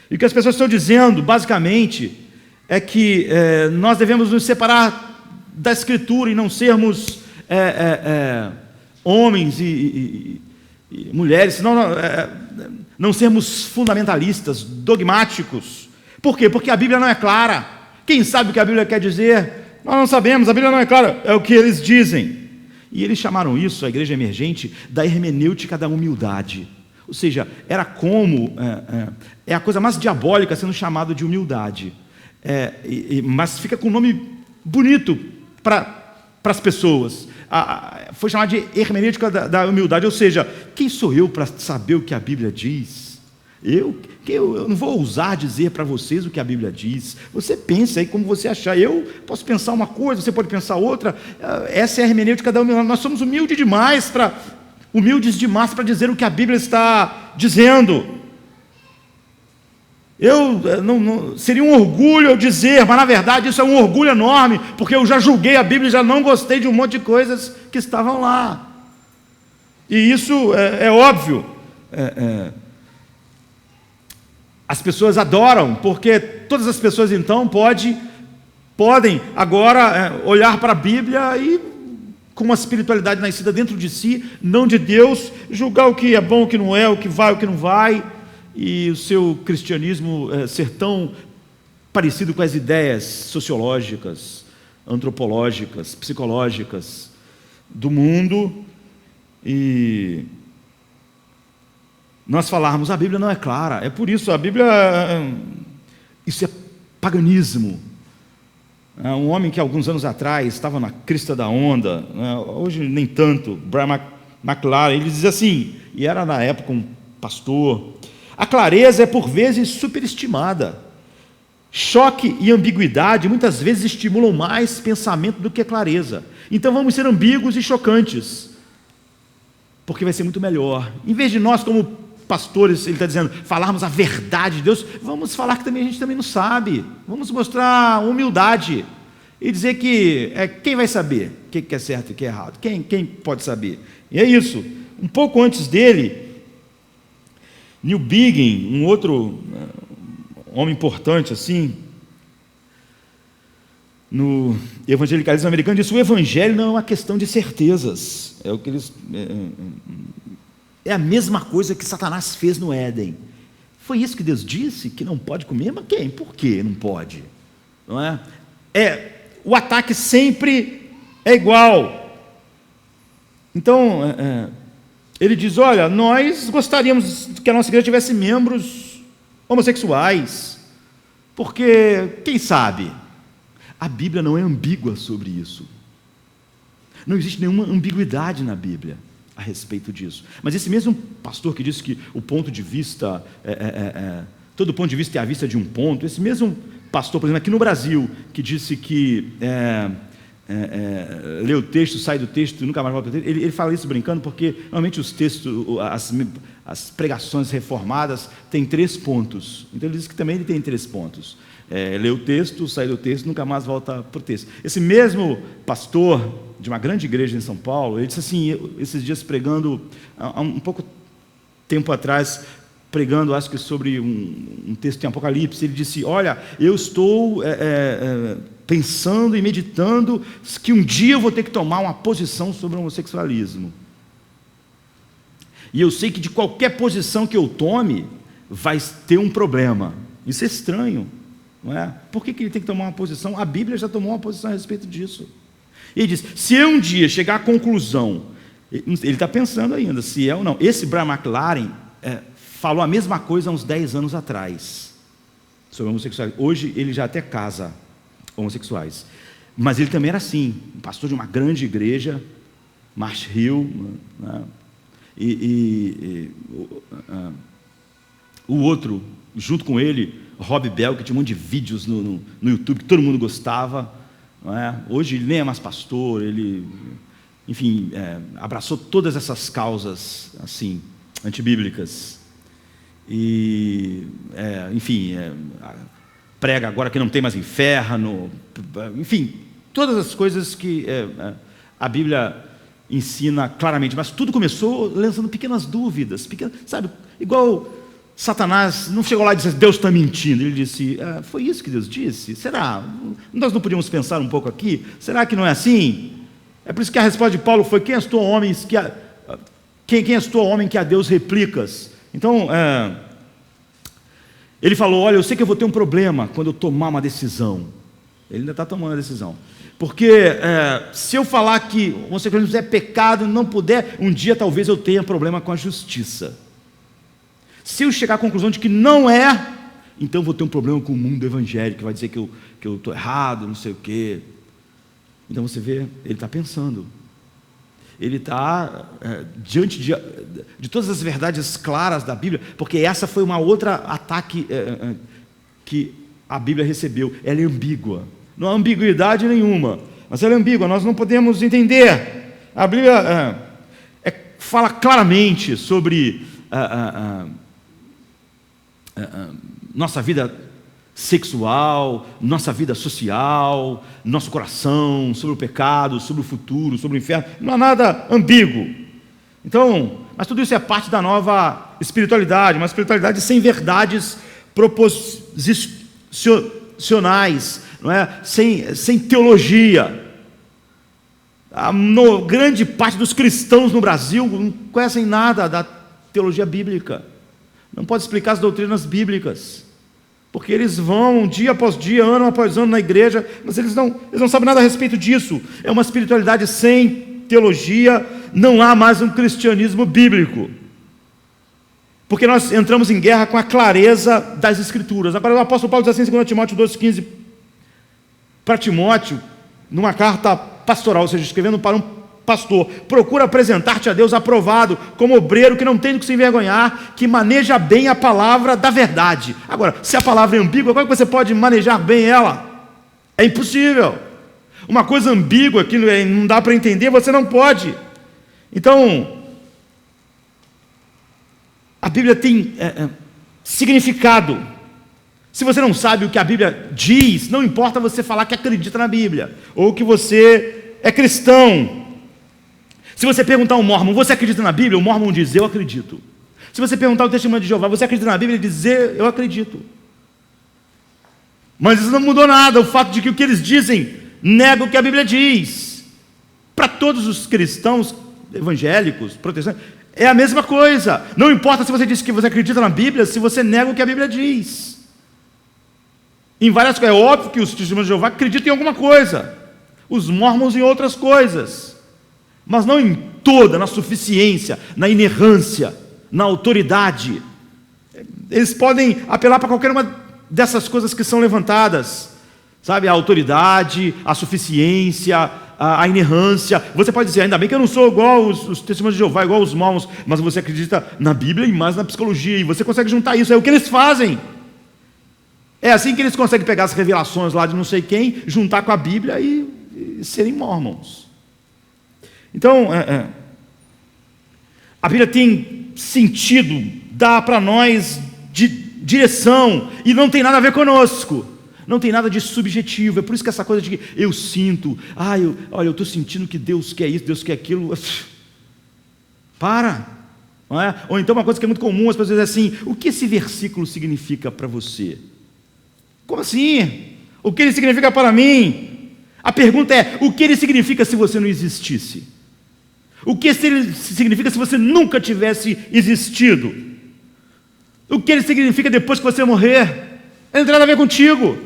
E o que as pessoas estão dizendo, basicamente, é que nós devemos nos separar da escritura e não sermos homens e mulheres, senão não sermos fundamentalistas, dogmáticos. Por quê? Porque a Bíblia não é clara. Quem sabe o que a Bíblia quer dizer? Nós não sabemos, a Bíblia não é clara, é o que eles dizem. E eles chamaram isso, a igreja emergente, da hermenêutica da humildade. Ou seja, era como, é a coisa mais diabólica sendo chamado de humildade. Mas fica com um nome bonito para as pessoas. Foi chamado de hermenêutica da humildade. Ou seja, quem sou eu para saber o que a Bíblia diz? Eu não vou ousar dizer para vocês o que a Bíblia diz. Você pensa aí como você achar. Eu posso pensar uma coisa, você pode pensar outra. Essa é a hermenêutica da humildade. Nós somos humildes demais para dizer o que a Bíblia está dizendo. Seria um orgulho eu dizer, mas na verdade isso é um orgulho enorme, porque eu já julguei a Bíblia e já não gostei de um monte de coisas que estavam lá. E isso é óbvio. As pessoas adoram, porque todas as pessoas então podem agora olhar para a Bíblia e, com uma espiritualidade nascida dentro de si, não de Deus, julgar o que é bom, o que não é, o que vai, o que não vai, e o seu cristianismo ser tão parecido com as ideias sociológicas, antropológicas, psicológicas do mundo, e nós falarmos, a Bíblia não é clara. É por isso, a Bíblia, isso é paganismo. Um homem que alguns anos atrás estava na crista da onda, hoje nem tanto, Brian McLaren, ele diz assim, e era na época um pastor: a clareza é por vezes superestimada. Choque e ambiguidade muitas vezes estimulam mais pensamento do que a clareza. Então vamos ser ambíguos e chocantes, porque vai ser muito melhor. Em vez de nós, como pastores, ele está dizendo, falarmos a verdade de Deus, vamos falar que também a gente também não sabe. Vamos mostrar humildade e dizer que quem vai saber o que é certo e o que é errado? Quem pode saber? E é isso. Um pouco antes dele, Neil Biggen, um outro homem importante assim no evangelicalismo americano, disse: o evangelho não é uma questão de certezas. É o que eles é a mesma coisa que Satanás fez no Éden. Foi isso que Deus disse, que não pode comer? Mas quem? Por que não pode? Não é? O ataque sempre é igual. Então, ele diz: olha, nós gostaríamos que a nossa igreja tivesse membros homossexuais, porque, quem sabe, a Bíblia não é ambígua sobre isso. Não existe nenhuma ambiguidade na Bíblia a respeito disso. Mas esse mesmo pastor que disse que o ponto de vista, todo ponto de vista é a vista de um ponto, esse mesmo pastor, por exemplo, aqui no Brasil, que disse que lê o texto, sai do texto e nunca mais volta ao texto, ele fala isso brincando, porque normalmente os textos, as pregações reformadas têm 3 pontos. Então ele diz que também ele tem 3 pontos. Lê o texto, sai do texto, nunca mais volta para o texto. Esse mesmo pastor de uma grande igreja em São Paulo, ele disse assim, esses dias pregando, há um pouco tempo atrás, pregando, acho que sobre um texto em Apocalipse, ele disse: olha, eu estou pensando e meditando que um dia eu vou ter que tomar uma posição sobre o homossexualismo. E eu sei que de qualquer posição que eu tome, vai ter um problema. Isso é estranho, não é? Por que ele tem que tomar uma posição? A Bíblia já tomou uma posição a respeito disso. Ele diz: se eu um dia chegar à conclusão, ele está pensando ainda se é ou não. Esse Brian McLaren falou a mesma coisa há uns 10 anos atrás sobre homossexuais. Hoje ele já até casa homossexuais, mas ele também era assim, um pastor de uma grande igreja, Marsh Hill, né? O outro, junto com ele, Rob Bell, que tinha um monte de vídeos no YouTube que todo mundo gostava, não é? Hoje ele nem é mais pastor, ele, enfim, abraçou todas essas causas assim, antibíblicas. E, enfim, prega agora que não tem mais inferno, enfim, todas as coisas que a Bíblia ensina claramente, mas tudo começou lançando pequenas dúvidas, sabe, igual Satanás não chegou lá e disse: Deus está mentindo. Ele disse: foi isso que Deus disse? Será? Nós não podíamos pensar um pouco aqui? Será que não é assim? É por isso que a resposta de Paulo foi: quem és tu, homem, que a Deus replicas? Então, ele falou: olha, eu sei que eu vou ter um problema quando eu tomar uma decisão. Ele ainda está tomando a decisão. Porque se eu falar que o homossexualismo é pecado e não puder, um dia talvez eu tenha problema com a justiça. Se eu chegar à conclusão de que não é, então eu vou ter um problema com o mundo evangélico, que vai dizer que eu estou errado, não sei o quê. Então você vê, ele está pensando. Ele está diante de todas as verdades claras da Bíblia, porque essa foi uma outra ataque que a Bíblia recebeu. Ela é ambígua, não há ambiguidade nenhuma, mas ela é ambígua, nós não podemos entender. A Bíblia fala claramente sobre nossa vida sexual, nossa vida social, nosso coração, sobre o pecado, sobre o futuro, sobre o inferno. Não há nada ambíguo. Então, mas tudo isso é parte da nova espiritualidade, uma espiritualidade sem verdades proposicionais, não é? Sem teologia. Grande parte dos cristãos no Brasil não conhecem nada da teologia bíblica, não pode explicar as doutrinas bíblicas, porque eles vão dia após dia, ano após ano na igreja, mas eles não sabem nada a respeito disso. É uma espiritualidade sem teologia, não há mais um cristianismo bíblico. porque nós entramos em guerra com a clareza das Escrituras. Agora o apóstolo Paulo diz assim em 2 Timóteo 2,15 para Timóteo, numa carta pastoral, ou seja, escrevendo para um pastor: procura apresentar-te a Deus aprovado, como obreiro que não tem do que se envergonhar, que maneja bem a palavra da verdade. Agora, se a palavra é ambígua, como é que você pode manejar bem ela? É impossível. Uma coisa ambígua que não dá para entender, você não pode. Então, a Bíblia tem significado. Se você não sabe o que a Bíblia diz, não importa você falar que acredita na Bíblia, ou que você é cristão. Se você perguntar ao mormon: você acredita na Bíblia? O mormon diz: eu acredito. Se você perguntar ao testemunho de Jeová: você acredita na Bíblia? Ele diz: eu acredito. Mas isso não mudou nada, o fato de que o que eles dizem nega o que a Bíblia diz. Para todos os cristãos evangélicos, protestantes, é a mesma coisa. Não importa se você diz que você acredita na Bíblia, se você nega o que a Bíblia diz. Em várias coisas, é óbvio que os testemunhos de Jeová acreditam em alguma coisa, os mormons em outras coisas, mas não em toda, na suficiência, na inerrância, na autoridade. Eles podem apelar para qualquer uma dessas coisas que são levantadas, sabe? A autoridade, a suficiência, a inerrância. Você pode dizer: ainda bem que eu não sou igual os testemunhos de Jeová, igual os mormons, mas você acredita na Bíblia e mais na psicologia, e você consegue juntar isso. É o que eles fazem. É assim que eles conseguem pegar as revelações lá de não sei quem, juntar com a Bíblia e serem mormons. Então, a Bíblia tem sentido, dá para nós de direção, e não tem nada a ver conosco, não tem nada de subjetivo. É por isso que essa coisa de que eu sinto, olha, eu estou sentindo que Deus quer isso, Deus quer aquilo, para, não é? Ou então uma coisa que é muito comum, as pessoas dizem assim: o que esse versículo significa para você? Como assim? O que ele significa para mim? A pergunta é: o que ele significa se você não existisse? O que ele significa se você nunca tivesse existido? O que ele significa depois que você morrer? Não tem nada a ver contigo,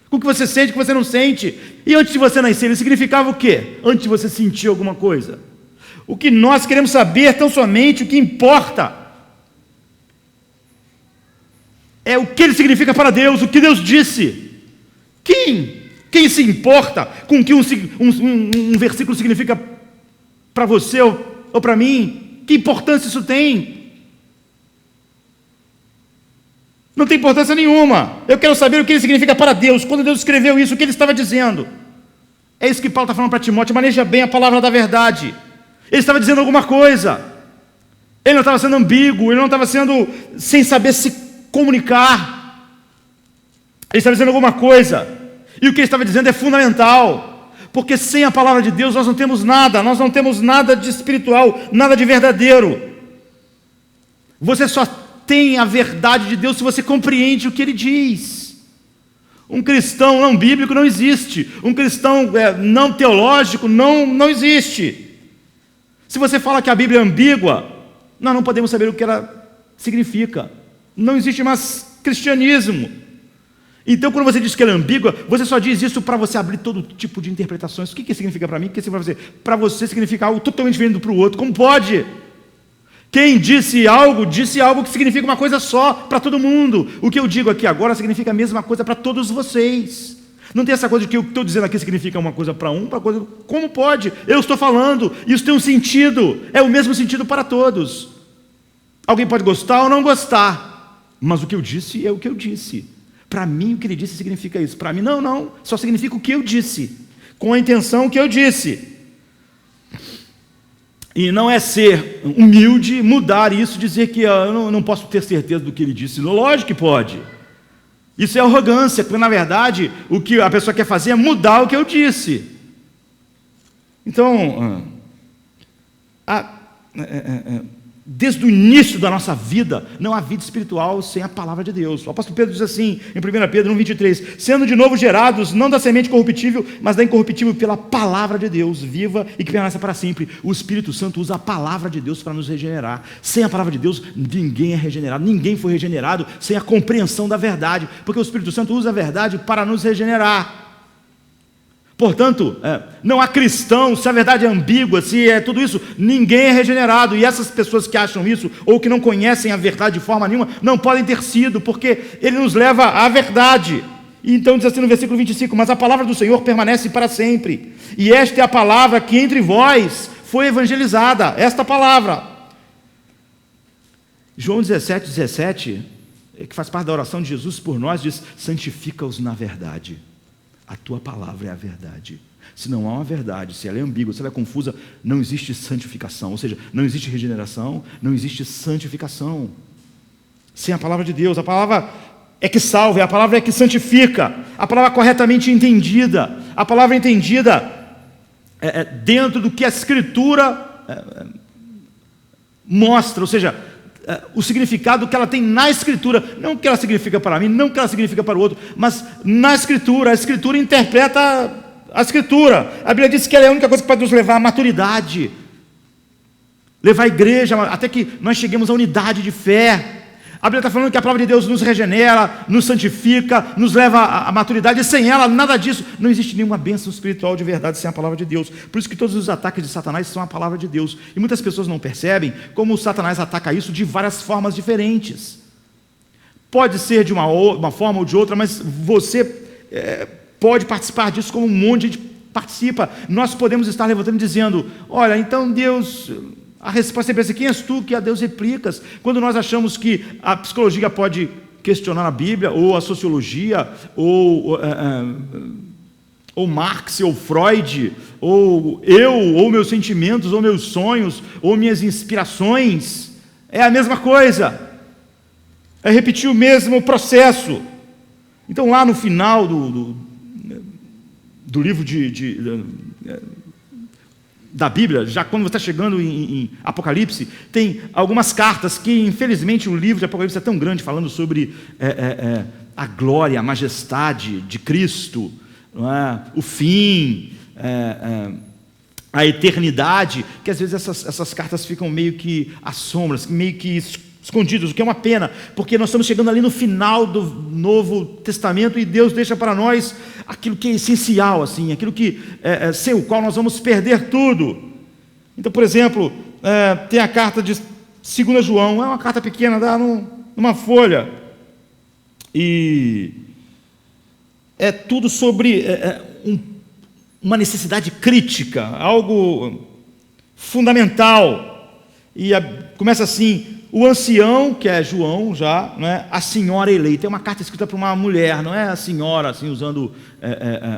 com o que você sente, o que você não sente. E antes de você nascer, ele significava o quê? Antes de você sentir alguma coisa. O que nós queremos saber, tão somente o que importa, é o que ele significa para Deus, o que Deus disse. Quem se importa com o que um versículo significa para você ou para mim? Que importância isso tem? Não tem importância nenhuma. Eu quero saber o que ele significa para Deus. Quando Deus escreveu isso, o que ele estava dizendo? É isso que Paulo está falando para Timóteo: maneja bem a palavra da verdade. Ele estava dizendo alguma coisa. Ele não estava sendo ambíguo, ele não estava sendo sem saber se comunicar. Ele estava dizendo alguma coisa, e o que ele estava dizendo é fundamental, porque sem a palavra de Deus nós não temos nada de espiritual, nada de verdadeiro. Você só tem a verdade de Deus se você compreende o que ele diz. Um cristão não bíblico não existe, um cristão não teológico não existe. Se você fala que a Bíblia é ambígua, nós não podemos saber o que ela significa. Não existe mais cristianismo. Então, quando você diz que ela é ambígua, você só diz isso para você abrir todo tipo de interpretações. O que significa para mim? O que significa para você? Para você significa algo totalmente diferente para o outro. Como pode? Quem disse algo que significa uma coisa só para todo mundo. O que eu digo aqui agora significa a mesma coisa para todos vocês. Não tem essa coisa de que o que eu estou dizendo aqui significa uma coisa para um, para coisa. Como pode? Eu estou falando, isso tem um sentido, é o mesmo sentido para todos. Alguém pode gostar ou não gostar, mas o que eu disse é o que eu disse. Para mim, o que ele disse significa isso. Para mim, não. Só significa o que eu disse, com a intenção que eu disse. E não é ser humilde, mudar isso, dizer que eu não posso ter certeza do que ele disse. Lógico que pode. Isso é arrogância, porque na verdade o que a pessoa quer fazer é mudar o que eu disse. Então, desde o início da nossa vida, não há vida espiritual sem a palavra de Deus. O apóstolo Pedro diz assim, em 1 Pedro 1,23: sendo de novo gerados, não da semente corruptível, mas da incorruptível, pela palavra de Deus, viva e que permanece para sempre. O Espírito Santo usa a palavra de Deus para nos regenerar. Sem a palavra de Deus, ninguém é regenerado, ninguém foi regenerado sem a compreensão da verdade, porque o Espírito Santo usa a verdade para nos regenerar. Portanto, não há cristão, se a verdade é ambígua, se é tudo isso, ninguém é regenerado. E essas pessoas que acham isso, ou que não conhecem a verdade de forma nenhuma, não podem ter sido, porque ele nos leva à verdade. E então diz assim no versículo 25, mas a palavra do Senhor permanece para sempre. E esta é a palavra que entre vós foi evangelizada, esta palavra. João 17, que faz parte da oração de Jesus por nós, diz, santifica-os na verdade. A tua palavra é a verdade. Se não há uma verdade, se ela é ambígua, se ela é confusa, não existe santificação. Ou seja, não existe regeneração, não existe santificação. Sem a palavra de Deus, a palavra é que salva, a palavra é que santifica, a palavra corretamente entendida, a palavra entendida dentro do que a Escritura mostra, ou seja, o significado que ela tem na Escritura, não o que ela significa para mim, não o que ela significa para o outro, mas na Escritura. A Escritura interpreta a Escritura. A Bíblia diz que ela é a única coisa que pode nos levar à maturidade, levar a igreja, até que nós cheguemos à unidade de fé. A Bíblia está falando que a palavra de Deus nos regenera, nos santifica, nos leva à maturidade, e sem ela, nada disso. Não existe nenhuma bênção espiritual de verdade sem a palavra de Deus. Por isso que todos os ataques de Satanás são a palavra de Deus. E muitas pessoas não percebem como o Satanás ataca isso de várias formas diferentes. Pode ser de uma forma ou de outra, mas você pode participar disso como um monte de gente participa. Nós podemos estar levantando e dizendo, olha, então Deus... A resposta é sempre assim, quem és tu que a Deus replicas? Quando nós achamos que a psicologia pode questionar a Bíblia, ou a sociologia, ou Marx, ou Freud, ou meus sentimentos, ou meus sonhos, ou minhas inspirações, é a mesma coisa, é repetir o mesmo processo. Então lá no final do livro da Bíblia, já quando você está chegando em Apocalipse, tem algumas cartas que, infelizmente, o livro de Apocalipse é tão grande, falando sobre a glória, a majestade de Cristo, não é? O fim, a eternidade, que às vezes essas cartas ficam meio que às sombras, meio que escondidas, o que é uma pena, porque nós estamos chegando ali no final do Novo Testamento e Deus deixa para nós aquilo que é essencial, assim, aquilo que sem o qual nós vamos perder tudo. Então, por exemplo, tem a carta de 2 João, é uma carta pequena, dá numa folha, e é tudo sobre uma necessidade crítica, algo fundamental, e começa assim, o ancião, que é João já, não é? A senhora eleita, é uma carta escrita para uma mulher, não é a senhora, assim, usando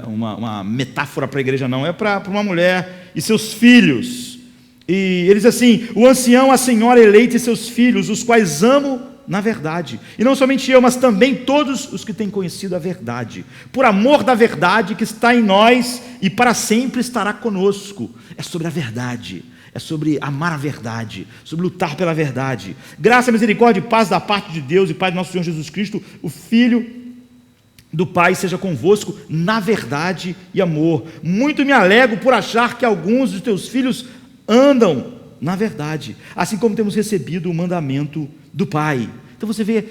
uma metáfora para a igreja, não, é para uma mulher e seus filhos. E ele diz assim, o ancião, a senhora eleita e seus filhos, os quais amo na verdade, e não somente eu, mas também todos os que têm conhecido a verdade, por amor da verdade que está em nós e para sempre estará conosco. É sobre a verdade, é sobre amar a verdade, sobre lutar pela verdade. Graça, misericórdia e paz da parte de Deus e Pai do nosso Senhor Jesus Cristo, o Filho do Pai, seja convosco na verdade e amor. Muito me alegro por achar que alguns dos teus filhos andam na verdade, assim como temos recebido o mandamento do Pai. Então você vê,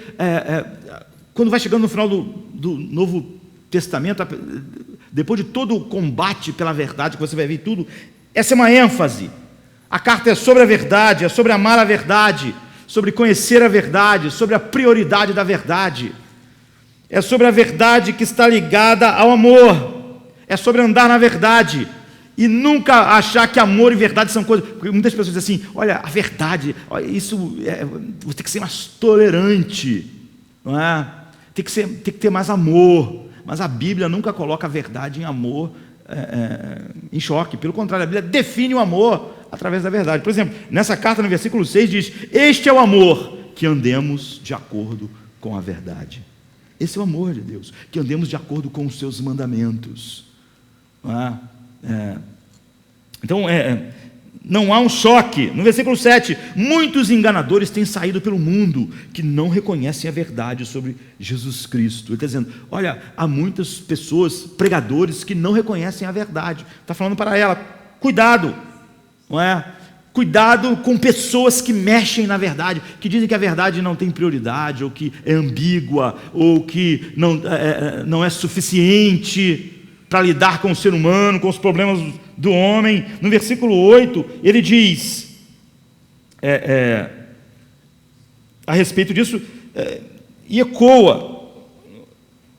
quando vai chegando no final do Novo Testamento, depois de todo o combate pela verdade, que você vai ver tudo, essa é uma ênfase. A carta é sobre a verdade, é sobre amar a verdade, sobre conhecer a verdade, sobre a prioridade da verdade. É sobre a verdade que está ligada ao amor. É sobre andar na verdade. E nunca achar que amor e verdade são coisas... Porque muitas pessoas dizem assim, olha, a verdade, olha, isso você tem que ser mais tolerante, não é? Tem que ter mais amor. Mas a Bíblia nunca coloca a verdade em amor em choque. Pelo contrário, a Bíblia define o amor através da verdade. Por exemplo, nessa carta, no versículo 6, diz, este é o amor, que andemos de acordo com a verdade. Esse é o amor de Deus, que andemos de acordo com os seus mandamentos. Não é? Então, não há um choque. No versículo 7, muitos enganadores têm saído pelo mundo que não reconhecem a verdade sobre Jesus Cristo. Ele está dizendo, olha, há muitas pessoas, pregadores, que não reconhecem a verdade. Está falando para ela, cuidado, não é? Cuidado com pessoas que mexem na verdade, que dizem que a verdade não tem prioridade, ou que é ambígua, ou que não é suficiente. para lidar com o ser humano, com os problemas do homem. No versículo 8, ele diz, a respeito disso, e ecoa,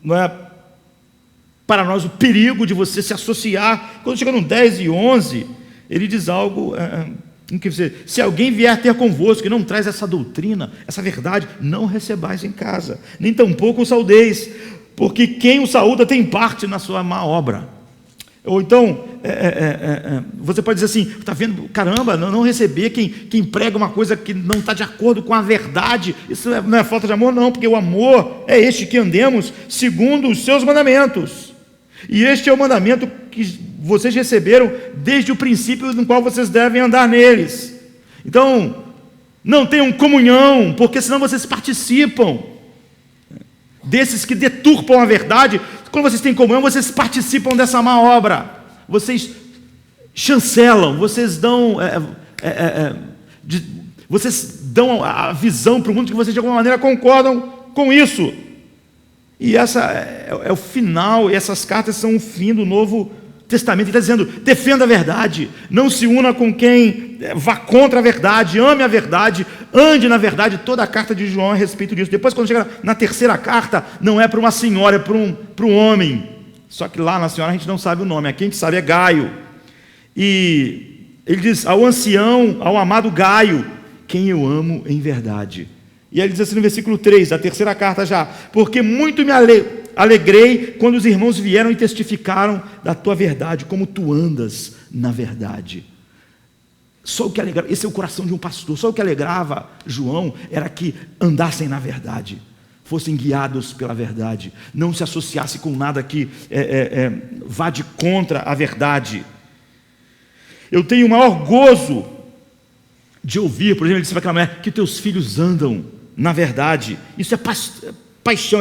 não é, para nós o perigo de você se associar. Quando chega no 10 e 11, ele diz algo em que você, se alguém vier ter convosco e não traz essa doutrina, essa verdade, não recebais em casa, nem tampouco o saudeis, porque quem o saúda tem parte na sua má obra. Ou então, você pode dizer assim, está vendo, caramba, não receber quem prega uma coisa que não está de acordo com a verdade, isso não é falta de amor, não, porque o amor é este, que andemos segundo os seus mandamentos, e este é o mandamento que vocês receberam desde o princípio no qual vocês devem andar neles. Então, não tenham comunhão, porque senão vocês participam desses que deturpam a verdade. Quando vocês têm comunhão, vocês participam dessa má obra, vocês chancelam, vocês dão a visão para o mundo que vocês de alguma maneira concordam com isso. E essa é o final, e essas cartas são o fim do Novo Testamento. Ele está dizendo, defenda a verdade, não se una com quem vá contra a verdade, ame a verdade, ande na verdade. Toda a carta de João é a respeito disso. Depois, quando chega na terceira carta, não é para uma senhora, é para um homem. Só que lá na senhora a gente não sabe o nome, aqui a gente sabe, é Gaio. E ele diz, ao ancião, ao amado Gaio, quem eu amo em verdade. E ele diz assim no versículo 3, da terceira carta já, porque muito me alegrei quando os irmãos vieram e testificaram da tua verdade, como tu andas na verdade. Só o que alegrava, esse é o coração de um pastor, só o que alegrava João era que andassem na verdade, fossem guiados pela verdade, não se associasse com nada que vá de contra a verdade. Eu tenho o maior gozo de ouvir, por exemplo, ele disse para aquela mulher, que teus filhos andam na verdade. Isso é paixão,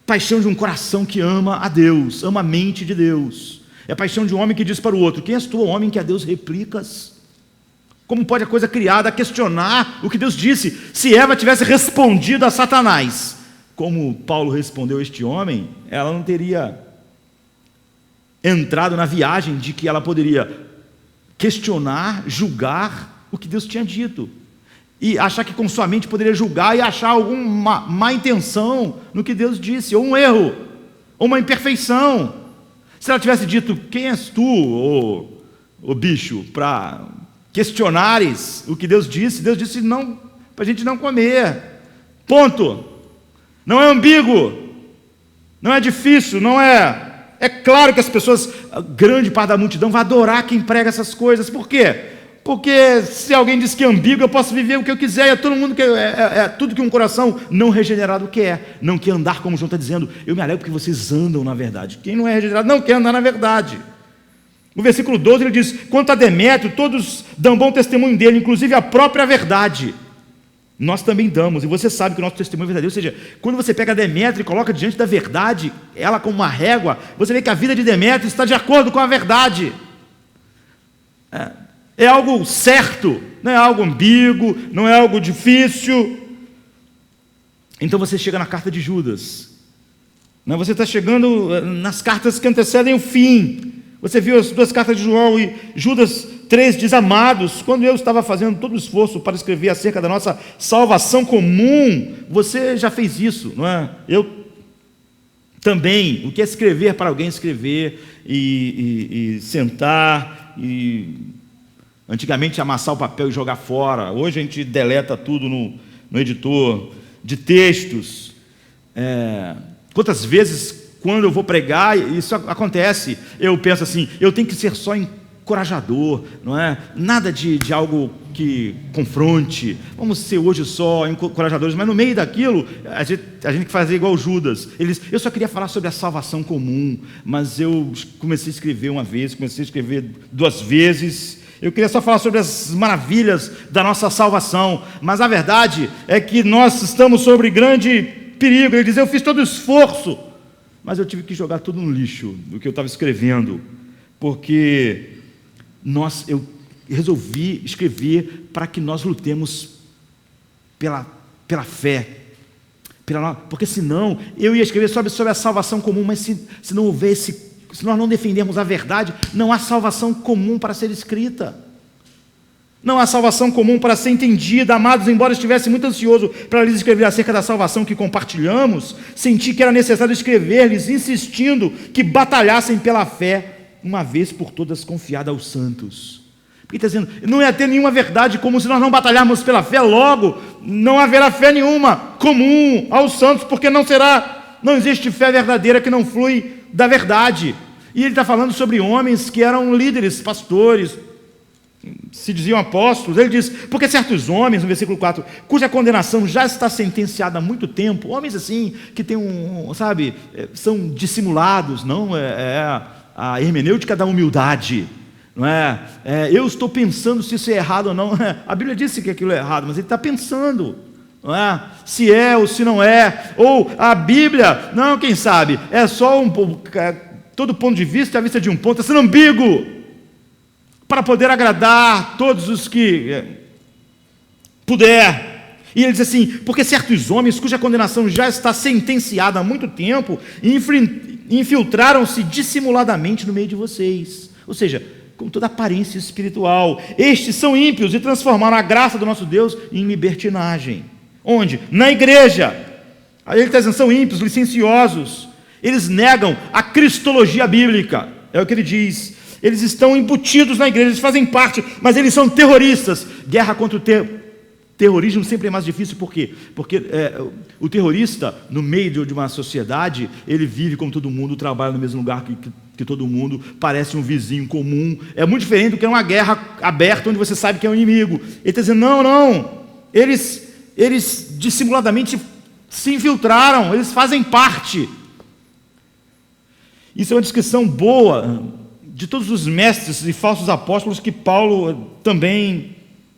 paixão de um coração que ama a Deus, ama a mente de Deus. É paixão de um homem que diz para o outro, quem és tu, homem, que a Deus replicas? Como pode a coisa criada questionar o que Deus disse? Se Eva tivesse respondido a Satanás, como Paulo respondeu a este homem, ela não teria entrado na viagem de que ela poderia questionar, julgar o que Deus tinha dito, e achar que com sua mente poderia julgar e achar alguma má intenção no que Deus disse, ou um erro, ou uma imperfeição. Se ela tivesse dito, quem és tu, ô bicho, para questionares o que Deus disse não, para a gente não comer, ponto. Não é ambíguo, não é difícil, não é... É claro que as pessoas, a grande parte da multidão, vai adorar quem prega essas coisas. Por quê? Porque se alguém diz que é ambíguo, eu posso viver o que eu quiser. É todo mundo tudo que um coração não regenerado quer. Não quer andar, como João está dizendo. Eu me alegro porque vocês andam na verdade. Quem não é regenerado não quer andar na verdade. No versículo 12 ele diz, quanto a Demétrio, todos dão bom testemunho dele, inclusive a própria verdade. Nós também damos, e você sabe que o nosso testemunho é verdadeiro. Ou seja, quando você pega a Demétrio e coloca diante da verdade, ela como uma régua, você vê que a vida de Demétrio está de acordo com a verdade. É algo certo, não é algo ambíguo, não é algo difícil. Então você chega na carta de Judas, você está chegando nas cartas que antecedem o fim. Você viu as duas cartas de João, e Judas 3 diz, amados, quando eu estava fazendo todo o esforço para escrever acerca da nossa salvação comum, você já fez isso, não é? Eu também. O que é escrever para alguém? Escrever e sentar, e antigamente amassar o papel e jogar fora. Hoje a gente deleta tudo no editor de textos. Quantas vezes, quando eu vou pregar, isso acontece, eu penso assim, eu tenho que ser só encorajador, não é? Nada de algo que confronte, vamos ser hoje só encorajadores, mas no meio daquilo, a gente tem que fazer igual Judas. Ele diz, eu só queria falar sobre a salvação comum, mas eu comecei a escrever uma vez, comecei a escrever 2 vezes, eu queria só falar sobre as maravilhas da nossa salvação, mas a verdade é que nós estamos sobre grande perigo. Ele diz, eu fiz todo o esforço, mas eu tive que jogar tudo no lixo do que eu estava escrevendo, porque eu resolvi escrever para que nós lutemos pela fé, Porque senão eu ia escrever sobre a salvação comum, mas se não houver se nós não defendermos a verdade, não há salvação comum para ser escrita. Não há salvação comum para ser entendida. Amados, embora eu estivesse muito ansioso para lhes escrever acerca da salvação que compartilhamos, senti que era necessário escrever-lhes, insistindo que batalhassem pela fé, uma vez por todas confiada aos santos. Porque está dizendo, não ia ter nenhuma verdade comum se nós não batalharmos pela fé, logo não haverá fé nenhuma comum aos santos, porque não existe fé verdadeira que não flui da verdade. E ele está falando sobre homens que eram líderes, pastores, se diziam apóstolos. Ele diz, porque certos homens, no versículo 4, cuja condenação já está sentenciada há muito tempo, homens assim, que têm são dissimulados, não a hermenêutica da humildade, não é? Eu estou pensando se isso é errado ou não. A Bíblia disse que aquilo é errado, mas ele está pensando, não é? Se é ou se não é, ou a Bíblia, não, quem sabe, é só todo ponto de vista, a vista de um ponto, é sendo ambíguo, para poder agradar todos os que puder. E ele diz assim, porque certos homens, cuja condenação já está sentenciada há muito tempo, infiltraram-se dissimuladamente no meio de vocês, ou seja, com toda aparência espiritual. Estes são ímpios e transformaram a graça do nosso Deus em libertinagem. Onde? Na igreja. Aí ele está dizendo, são ímpios, licenciosos, eles negam a cristologia bíblica, é o que ele diz. Eles estão embutidos na igreja, eles fazem parte, mas eles são terroristas. Guerra contra o terrorismo sempre é mais difícil, por quê? Porque o terrorista, no meio de uma sociedade, ele vive como todo mundo, trabalha no mesmo lugar que todo mundo, parece um vizinho comum. É muito diferente do que uma guerra aberta, onde você sabe que é um inimigo. Ele está dizendo, não, eles dissimuladamente se infiltraram, eles fazem parte. Isso é uma descrição boa de todos os mestres e falsos apóstolos que Paulo também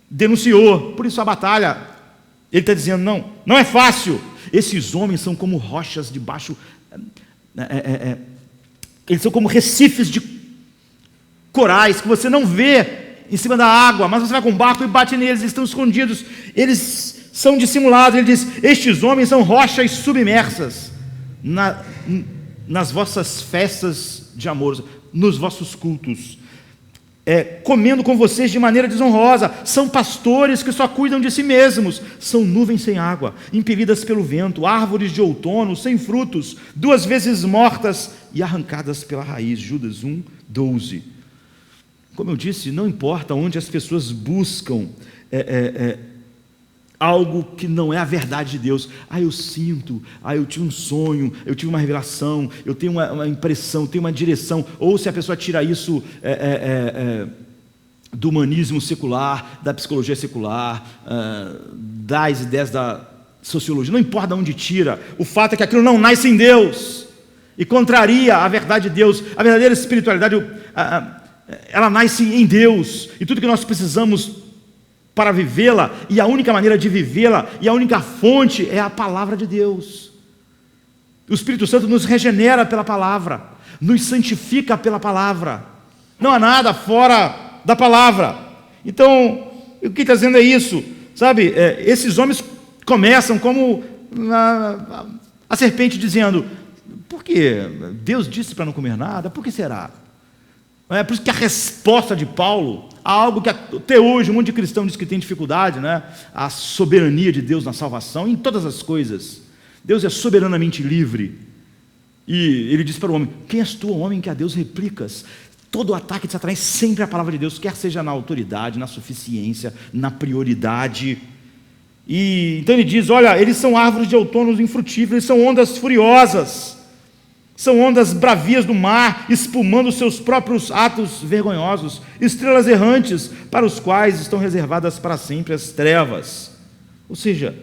denunciou. Por isso a batalha, ele está dizendo, não é fácil. Esses homens são como rochas debaixo, eles são como recifes de corais que você não vê em cima da água, mas você vai com um barco e bate neles, eles estão escondidos, eles são dissimulados. Ele diz, estes homens são rochas submersas nas vossas festas de amor, nos vossos cultos, comendo com vocês de maneira desonrosa. São pastores que só cuidam de si mesmos, são nuvens sem água, impelidas pelo vento, árvores de outono sem frutos, 2 vezes mortas e arrancadas pela raiz. Judas 1:12. Como eu disse, não importa onde as pessoas buscam algo que não é a verdade de Deus. Eu sinto, eu tive um sonho, eu tive uma revelação, eu tenho uma impressão, tenho uma direção. Ou se a pessoa tira isso do humanismo secular, da psicologia secular, das ideias da sociologia, não importa de onde tira, o fato é que aquilo não nasce em Deus e contraria a verdade de Deus. A verdadeira espiritualidade, ela nasce em Deus, e tudo que nós precisamos para vivê-la, e a única maneira de vivê-la, e a única fonte é a palavra de Deus. O Espírito Santo nos regenera pela palavra, nos santifica pela palavra. Não há nada fora da palavra. Então, o que está dizendo é isso, sabe? Esses homens começam como a serpente dizendo, por que Deus disse para não comer nada? Por que será? É por isso que a resposta de Paulo a algo que até hoje um monte de cristão diz que tem dificuldade, né? A soberania de Deus na salvação, em todas as coisas. Deus é soberanamente livre. E ele diz para o homem, quem és tu, homem, que a Deus replicas? Todo o ataque de Satanás sempre é a palavra de Deus, quer seja na autoridade, na suficiência, na prioridade. E então ele diz, olha, eles são árvores de outono infrutíferos, eles são ondas furiosas, são ondas bravias do mar, espumando seus próprios atos vergonhosos, estrelas errantes, para os quais estão reservadas para sempre as trevas. Ou seja,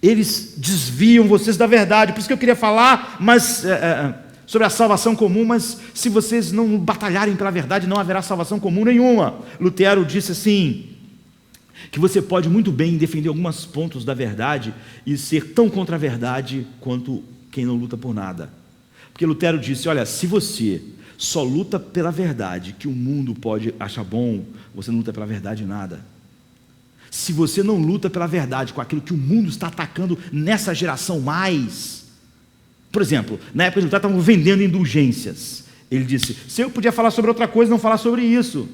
eles desviam vocês da verdade. Por isso que eu queria falar sobre a salvação comum, mas se vocês não batalharem pela verdade, não haverá salvação comum nenhuma. Lutero disse assim, que você pode muito bem defender alguns pontos da verdade e ser tão contra a verdade quanto quem não luta por nada. Porque Lutero disse, olha, se você só luta pela verdade que o mundo pode achar bom, você não luta pela verdade nada. Se você não luta pela verdade com aquilo que o mundo está atacando nessa geração mais... Por exemplo, na época de Lutero estavam vendendo indulgências. Ele disse, se eu podia falar sobre outra coisa, não falar sobre isso.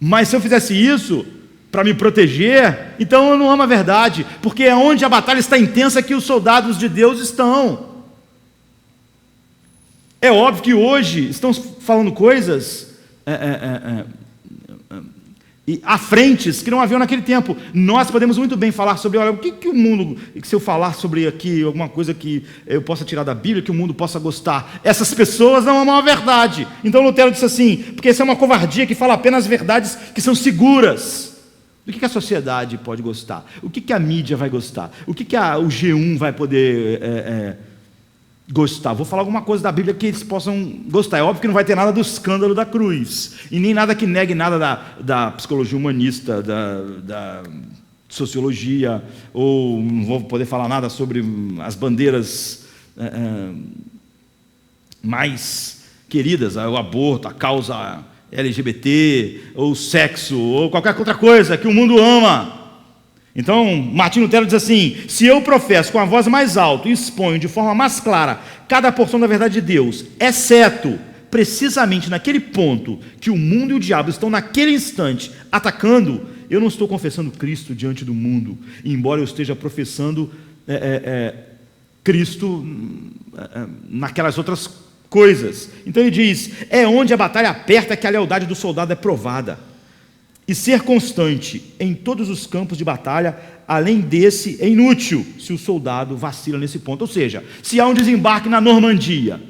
Mas se eu fizesse isso para me proteger, então eu não amo a verdade, porque é onde a batalha está intensa que os soldados de Deus estão. É óbvio que hoje estão falando coisas à frentes que não haviam naquele tempo. Nós podemos muito bem falar sobre, olha, o que o mundo, se eu falar sobre aqui alguma coisa que eu possa tirar da Bíblia, que o mundo possa gostar, essas pessoas não amam a verdade. Então Lutero disse assim, porque essa é uma covardia que fala apenas verdades que são seguras. Do que a sociedade pode gostar? O que a mídia vai gostar? O que o G1 vai poder gostar? Vou falar alguma coisa da Bíblia que eles possam gostar. É óbvio que não vai ter nada do escândalo da cruz, e nem nada que negue nada da psicologia humanista, da sociologia, ou não vou poder falar nada sobre as bandeiras mais queridas, o aborto, a causa LGBT, ou o sexo, ou qualquer outra coisa que o mundo ama. Então, Martinho Lutero diz assim, se eu professo com a voz mais alta e exponho de forma mais clara cada porção da verdade de Deus, exceto precisamente naquele ponto que o mundo e o diabo estão naquele instante atacando, eu não estou confessando Cristo diante do mundo, embora eu esteja professando Cristo naquelas outras coisas. Então ele diz, é onde a batalha aperta que a lealdade do soldado é provada. E ser constante em todos os campos de batalha, além desse, é inútil se o soldado vacila nesse ponto. Ou seja, se há um desembarque na Normandia,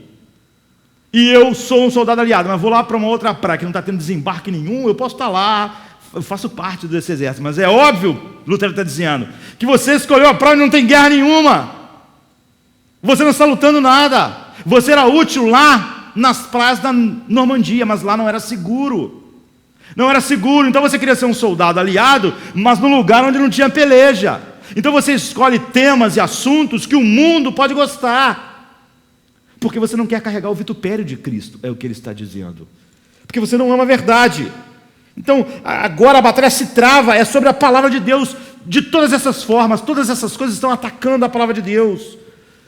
e eu sou um soldado aliado, mas vou lá para uma outra praia que não está tendo desembarque nenhum, eu posso estar lá, eu faço parte desse exército. Mas é óbvio, Lutero está dizendo, que você escolheu a praia e não tem guerra nenhuma. Você não está lutando nada. Você era útil lá nas praias da Normandia, mas lá não era seguro. Não era seguro, então você queria ser um soldado aliado, mas num lugar onde não tinha peleja. Então você escolhe temas e assuntos que o mundo pode gostar, porque você não quer carregar o vitupério de Cristo, é o que ele está dizendo, porque você não ama a verdade. Então agora a batalha se trava, é sobre a palavra de Deus, de todas essas formas, todas essas coisas estão atacando a palavra de Deus,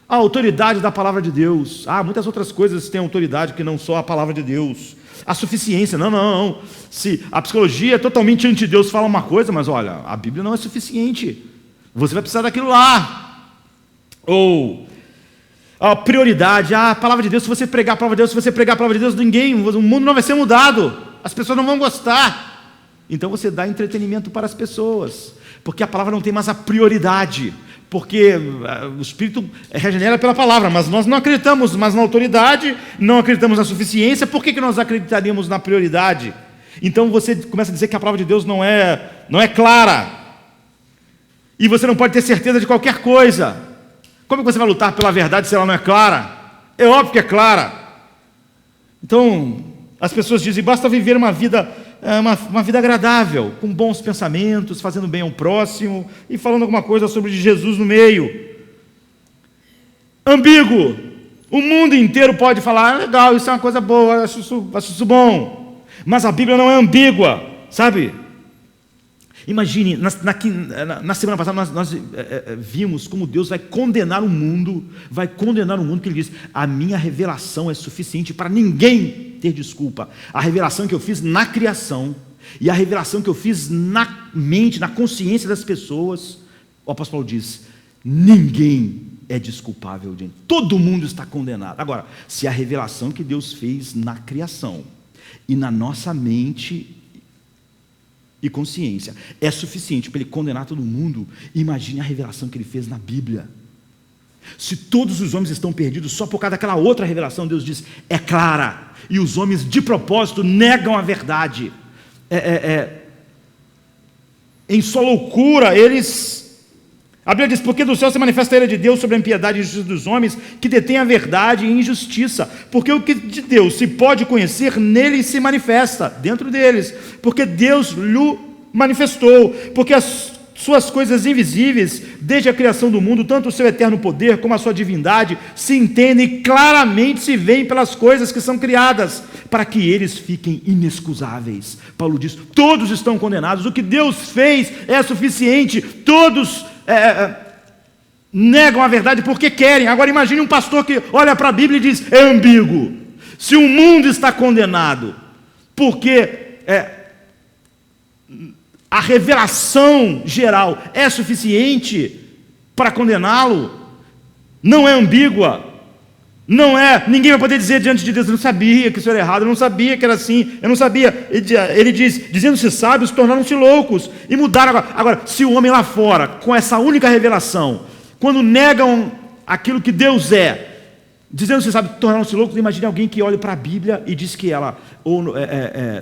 a autoridade da palavra de Deus. Muitas outras coisas têm autoridade que não só a palavra de Deus. A suficiência, não. Se a psicologia é totalmente anti-Deus, fala uma coisa, mas olha, a Bíblia não é suficiente. Você vai precisar daquilo lá. Ou a prioridade, a palavra de Deus, se você pregar a palavra de Deus, o mundo não vai ser mudado. As pessoas não vão gostar. Então você dá entretenimento para as pessoas, porque a palavra não tem mais a prioridade. Porque o Espírito regenera pela palavra, mas nós não acreditamos mais na autoridade, não acreditamos na suficiência. Por que nós acreditaríamos na prioridade? Então você começa a dizer que a palavra de Deus não é clara, e você não pode ter certeza de qualquer coisa. Como que você vai lutar pela verdade se ela não é clara? É óbvio que é clara. Então as pessoas dizem, basta viver uma vida agradável, com bons pensamentos, fazendo bem ao próximo e falando alguma coisa sobre Jesus no meio. Ambíguo. O mundo inteiro pode falar, legal, isso é uma coisa boa, acho isso bom. Mas a Bíblia não é ambígua, sabe? Imagine, na semana passada nós vimos como Deus vai condenar o mundo, que ele diz, a minha revelação é suficiente para ninguém ter desculpa. A revelação que eu fiz na criação e a revelação que eu fiz na mente, na consciência das pessoas, o apóstolo Paulo diz, ninguém é desculpável, gente. Todo mundo está condenado. Agora, se a revelação que Deus fez na criação e na nossa mente e consciência é suficiente para ele condenar todo mundo, imagine a revelação que ele fez na Bíblia. Se todos os homens estão perdidos só por causa daquela outra revelação, Deus diz, é clara, e os homens de propósito negam a verdade, em sua loucura a Bíblia diz, porque do céu se manifesta a ira de Deus sobre a impiedade e injustiça dos homens que detêm a verdade e injustiça, porque o que de Deus se pode conhecer, nele se manifesta, dentro deles, porque Deus lhe manifestou, porque as suas coisas invisíveis, desde a criação do mundo, tanto o seu eterno poder como a sua divindade, se entendem e claramente se veem pelas coisas que são criadas, para que eles fiquem inexcusáveis. Paulo diz, todos estão condenados, o que Deus fez é suficiente, todos negam a verdade porque querem. Agora imagine um pastor que olha para a Bíblia e diz, é ambíguo. Se o mundo está condenado, porque a revelação geral é suficiente para condená-lo, não é ambígua, não é, ninguém vai poder dizer diante de Deus, eu não sabia que isso era errado, eu não sabia que era assim, eu não sabia. Ele diz, dizendo-se sábios, tornaram-se loucos, e mudaram. Agora, se o homem lá fora, com essa única revelação, quando negam aquilo que Deus é, dizendo-se sábios, tornaram-se loucos, imagine alguém que olha para a Bíblia e diz que ela ou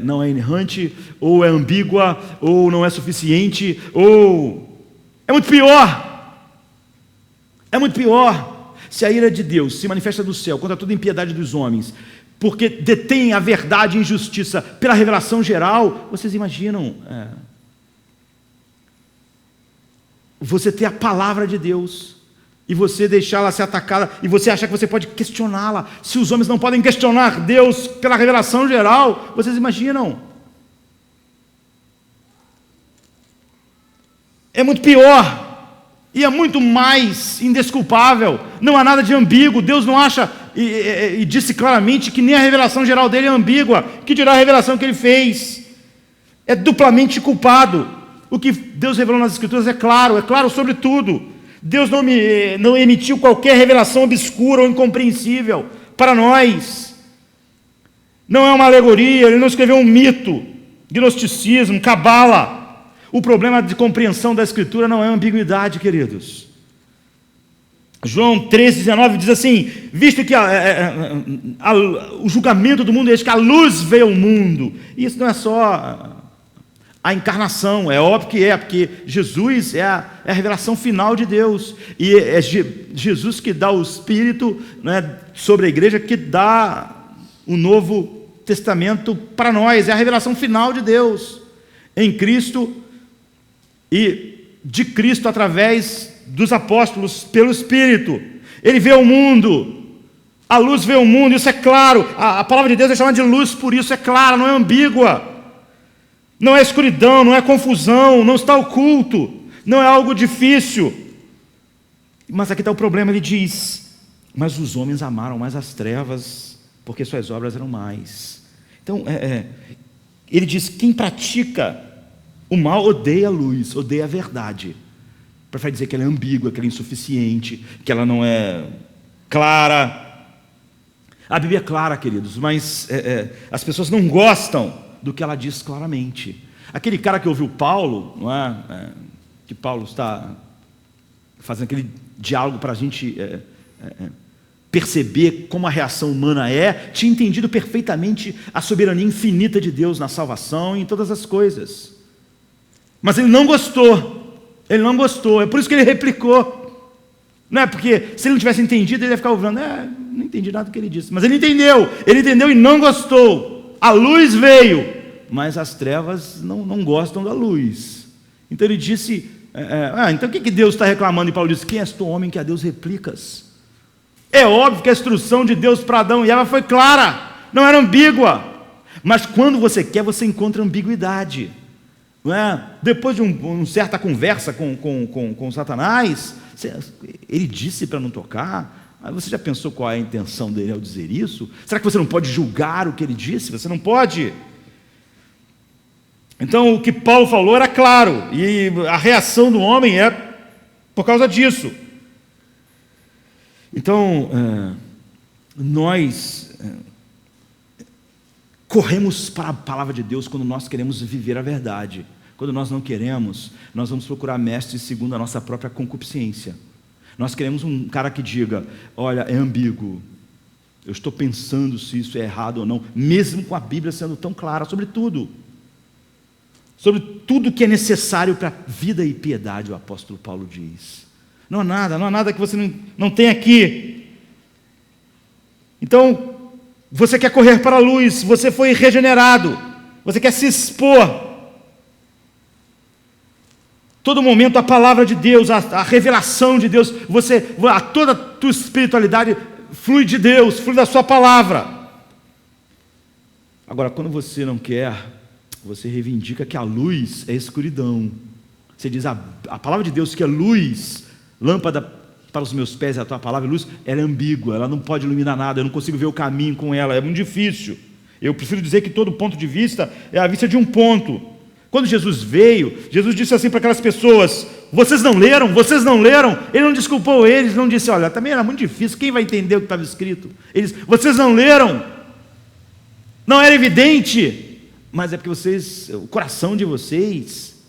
não é inerrante, ou é ambígua, ou não é suficiente, ou... É muito pior. É muito pior. Se a ira de Deus se manifesta do céu contra toda impiedade dos homens, porque detém a verdade e injustiça pela revelação geral, vocês imaginam você ter a palavra de Deus e você deixá-la ser atacada e você achar que você pode questioná-la. Se os homens não podem questionar Deus pela revelação geral, vocês imaginam? É muito pior. E é muito mais indesculpável, não há nada de ambíguo, Deus não acha, e disse claramente que nem a revelação geral dele é ambígua, que dirá a revelação que ele fez, é duplamente culpado. O que Deus revelou nas Escrituras é claro sobre tudo. Deus não emitiu qualquer revelação obscura ou incompreensível para nós, não é uma alegoria, ele não escreveu um mito, gnosticismo, cabala. O problema de compreensão da Escritura não é ambiguidade, queridos. João 13,19 diz assim, visto que o julgamento do mundo é este, que a luz veio ao mundo. E isso não é só a encarnação, é óbvio que porque Jesus é a revelação final de Deus. E é Jesus que dá o Espírito, né, sobre a igreja, que dá o Novo Testamento para nós. É a revelação final de Deus em Cristo, e de Cristo através dos apóstolos pelo Espírito. Ele vê o mundo, a luz vê o mundo, isso é claro. A palavra de Deus é chamada de luz, por isso é clara, não é ambígua, não é escuridão, não é confusão, não está oculto, não é algo difícil. Mas aqui está o problema, ele diz, mas os homens amaram mais as trevas, porque suas obras eram mais. Então, ele diz, quem pratica o mal odeia a luz, odeia a verdade. Prefere dizer que ela é ambígua, que ela é insuficiente, que ela não é clara. A Bíblia é clara, queridos, mas as pessoas não gostam do que ela diz claramente. Aquele cara que ouviu Paulo, não é? Que Paulo está fazendo aquele diálogo para a gente perceber como a reação humana tinha entendido perfeitamente a soberania infinita de Deus na salvação e em todas as coisas. Mas ele não gostou, é por isso que ele replicou. Não é porque, se ele não tivesse entendido, ele ia ficar ouvindo, não entendi nada do que ele disse. Mas ele entendeu e não gostou. A luz veio, mas as trevas não gostam da luz. Então ele disse, então o que Deus está reclamando? E Paulo disse, quem és tu, homem, que a Deus replicas? É óbvio que a instrução de Deus para Adão e Eva foi clara, não era ambígua. Mas quando você quer, você encontra ambiguidade. Não é? Depois de uma certa conversa com Satanás, ele disse para não tocar. Você já pensou qual é a intenção dele ao dizer isso? Será que você não pode julgar o que ele disse? Você não pode. Então o que Paulo falou era claro, e a reação do homem é por causa disso. Então nós corremos para a palavra de Deus quando nós queremos viver a verdade. Quando nós não queremos, nós vamos procurar mestres segundo a nossa própria concupiscência. Nós queremos um cara que diga, olha, é ambíguo, eu estou pensando se isso é errado ou não, mesmo com a Bíblia sendo tão clara sobre tudo que é necessário para vida e piedade, o apóstolo Paulo diz. Não há nada que você não tenha aqui. Então, você quer correr para a luz, você foi regenerado, você quer se expor. Todo momento a palavra de Deus, a revelação de Deus, toda a tua espiritualidade flui de Deus, flui da sua palavra. Agora, quando você não quer, você reivindica que a luz é escuridão. Você diz, a palavra de Deus que é luz, lâmpada para os meus pés, a tua palavra é luz, ela é ambígua, ela não pode iluminar nada, eu não consigo ver o caminho com ela, é muito difícil. Eu prefiro dizer que todo ponto de vista é a vista de um ponto. Quando Jesus veio, Jesus disse assim para aquelas pessoas, vocês não leram? Vocês não leram? Ele não desculpou eles, não disse, olha, também era muito difícil, quem vai entender o que estava escrito? Ele disse, vocês não leram? Não era evidente? Mas é porque o coração de vocês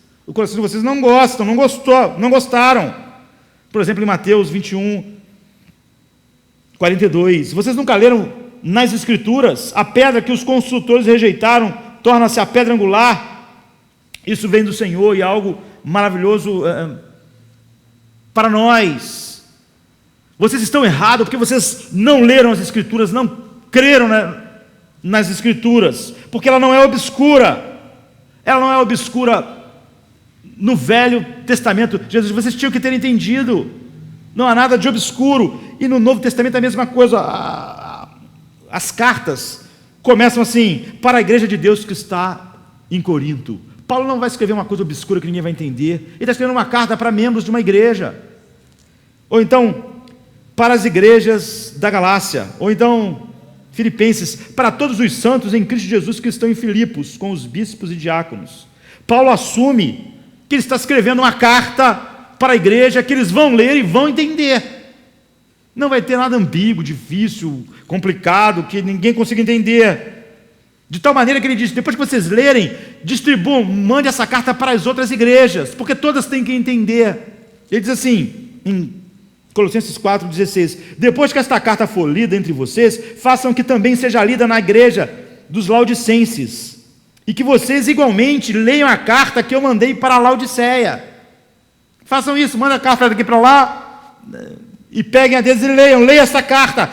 não gostam, não gostaram. Por exemplo, em Mateus 21, 42, vocês nunca leram nas Escrituras, a pedra que os construtores rejeitaram torna-se a pedra angular? Isso vem do Senhor e é algo maravilhoso para nós. Vocês estão errados porque vocês não leram as Escrituras, não creram nas Escrituras, porque ela não é obscura. Ela não é obscura no Velho Testamento. Jesus, vocês tinham que ter entendido. Não há nada de obscuro. E no Novo Testamento é a mesma coisa. As cartas começam assim, para a igreja de Deus que está em Corinto. Paulo não vai escrever uma coisa obscura que ninguém vai entender. Ele está escrevendo uma carta para membros de uma igreja. Ou então, para as igrejas da Galácia. Ou então, Filipenses, para todos os santos em Cristo Jesus que estão em Filipos, com os bispos e diáconos. Paulo assume que ele está escrevendo uma carta para a igreja que eles vão ler e vão entender. Não vai ter nada ambíguo, difícil, complicado, que ninguém consiga entender. De tal maneira que ele diz, depois que vocês lerem, distribuam, mande essa carta para as outras igrejas, porque todas têm que entender. Ele diz assim, em Colossenses 4,16, depois que esta carta for lida entre vocês, façam que também seja lida na igreja dos Laodicenses, e que vocês igualmente leiam a carta que eu mandei para a Laodiceia. Façam isso, manda a carta daqui para lá, e peguem a deles e leiam essa carta,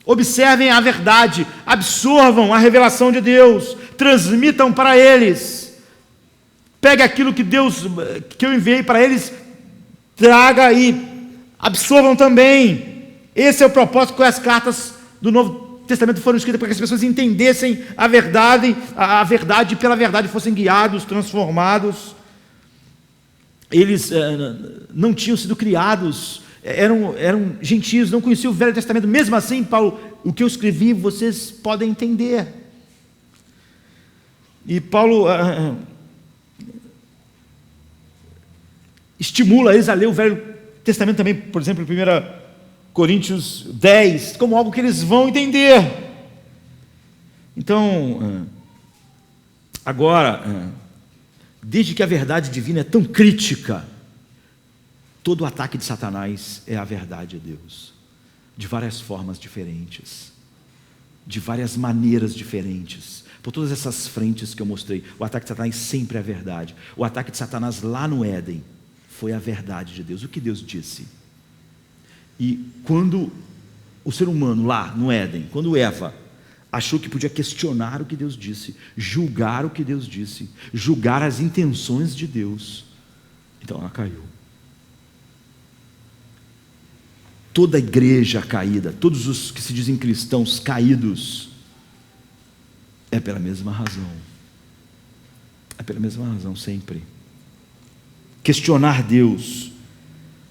observem a verdade, absorvam a revelação de Deus, transmitam para eles, pegue aquilo que eu enviei para eles, traga e absorvam também. Esse é o propósito que as cartas do Novo Testamento foram escritas, para que as pessoas entendessem a verdade e pela verdade fossem guiados, transformados. Eles não tinham sido criados, eram gentios, não conheciam o Velho Testamento. Mesmo assim, Paulo, o que eu escrevi vocês podem entender. E Paulo estimula eles a ler o Velho Testamento também, por exemplo, em 1 Coríntios 10, como algo que eles vão entender. Então, agora, desde que a verdade divina é tão crítica, todo o ataque de Satanás é a verdade de Deus, de várias formas diferentes, de várias maneiras diferentes, por todas essas frentes que eu mostrei. O ataque de Satanás sempre é a verdade. O ataque de Satanás lá no Éden foi a verdade de Deus, o que Deus disse. E quando o ser humano lá no Éden, quando Eva achou que podia questionar o que Deus disse, julgar o que Deus disse, julgar as intenções de Deus, então ela caiu. Toda a igreja caída, todos os que se dizem cristãos caídos, é pela mesma razão. É pela mesma razão sempre. Questionar Deus.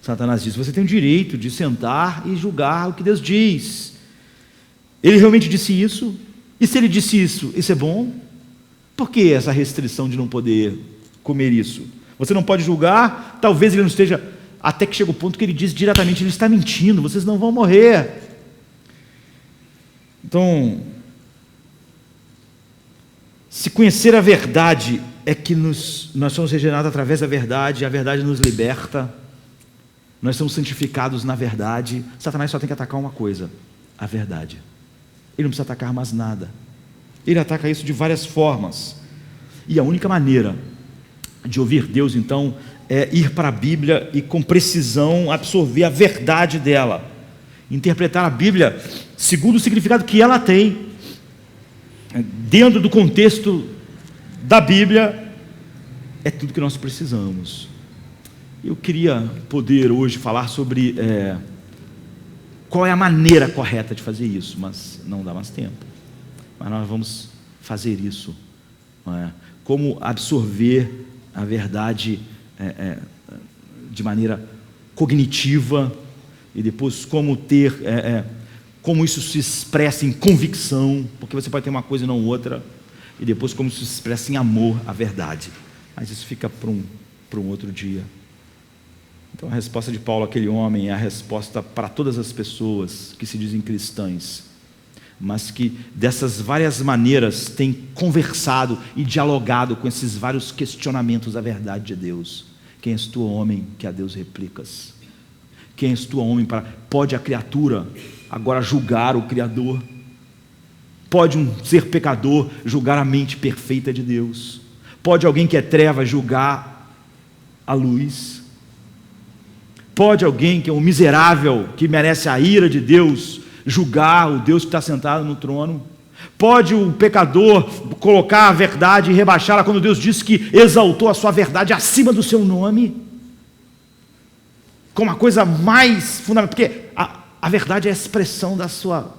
Satanás diz, você tem o direito de sentar e julgar o que Deus diz. Ele realmente disse isso? E se ele disse isso, isso é bom? Por que essa restrição de não poder comer isso? Você não pode julgar, talvez ele não esteja... Até que chega o ponto que ele diz diretamente, ele está mentindo, vocês não vão morrer. Então, se conhecer a verdade é que nós somos regenerados através da verdade, a verdade nos liberta, nós somos santificados na verdade. Satanás só tem que atacar uma coisa, a verdade. Ele não precisa atacar mais nada. Ele ataca isso de várias formas. E a única maneira de ouvir Deus, então, é ir para a Bíblia e com precisão absorver a verdade dela, interpretar a Bíblia segundo o significado que ela tem, dentro do contexto da Bíblia, é tudo que nós precisamos. Eu queria poder hoje falar sobre qual é a maneira correta de fazer isso, mas não dá mais tempo. Mas nós vamos fazer isso, não é? Como absorver a verdade de maneira cognitiva, e depois como ter, como isso se expressa em convicção, porque você pode ter uma coisa e não outra, e depois como isso se expressa em amor à verdade. Mas isso fica para um outro dia. Então a resposta de Paulo àquele homem é a resposta para todas as pessoas que se dizem cristãs, mas que dessas várias maneiras têm conversado e dialogado com esses vários questionamentos da verdade de Deus. Quem és tu, homem, que a Deus replicas? Quem és tu, homem, pode a criatura agora julgar o Criador? Pode um ser pecador julgar a mente perfeita de Deus? Pode alguém que é treva julgar a luz? Pode alguém que é um miserável, que merece a ira de Deus, julgar o Deus que está sentado no trono? Pode o pecador colocar a verdade e rebaixá-la quando Deus disse que exaltou a sua verdade acima do seu nome? Como a coisa mais fundamental, porque a verdade é a expressão da sua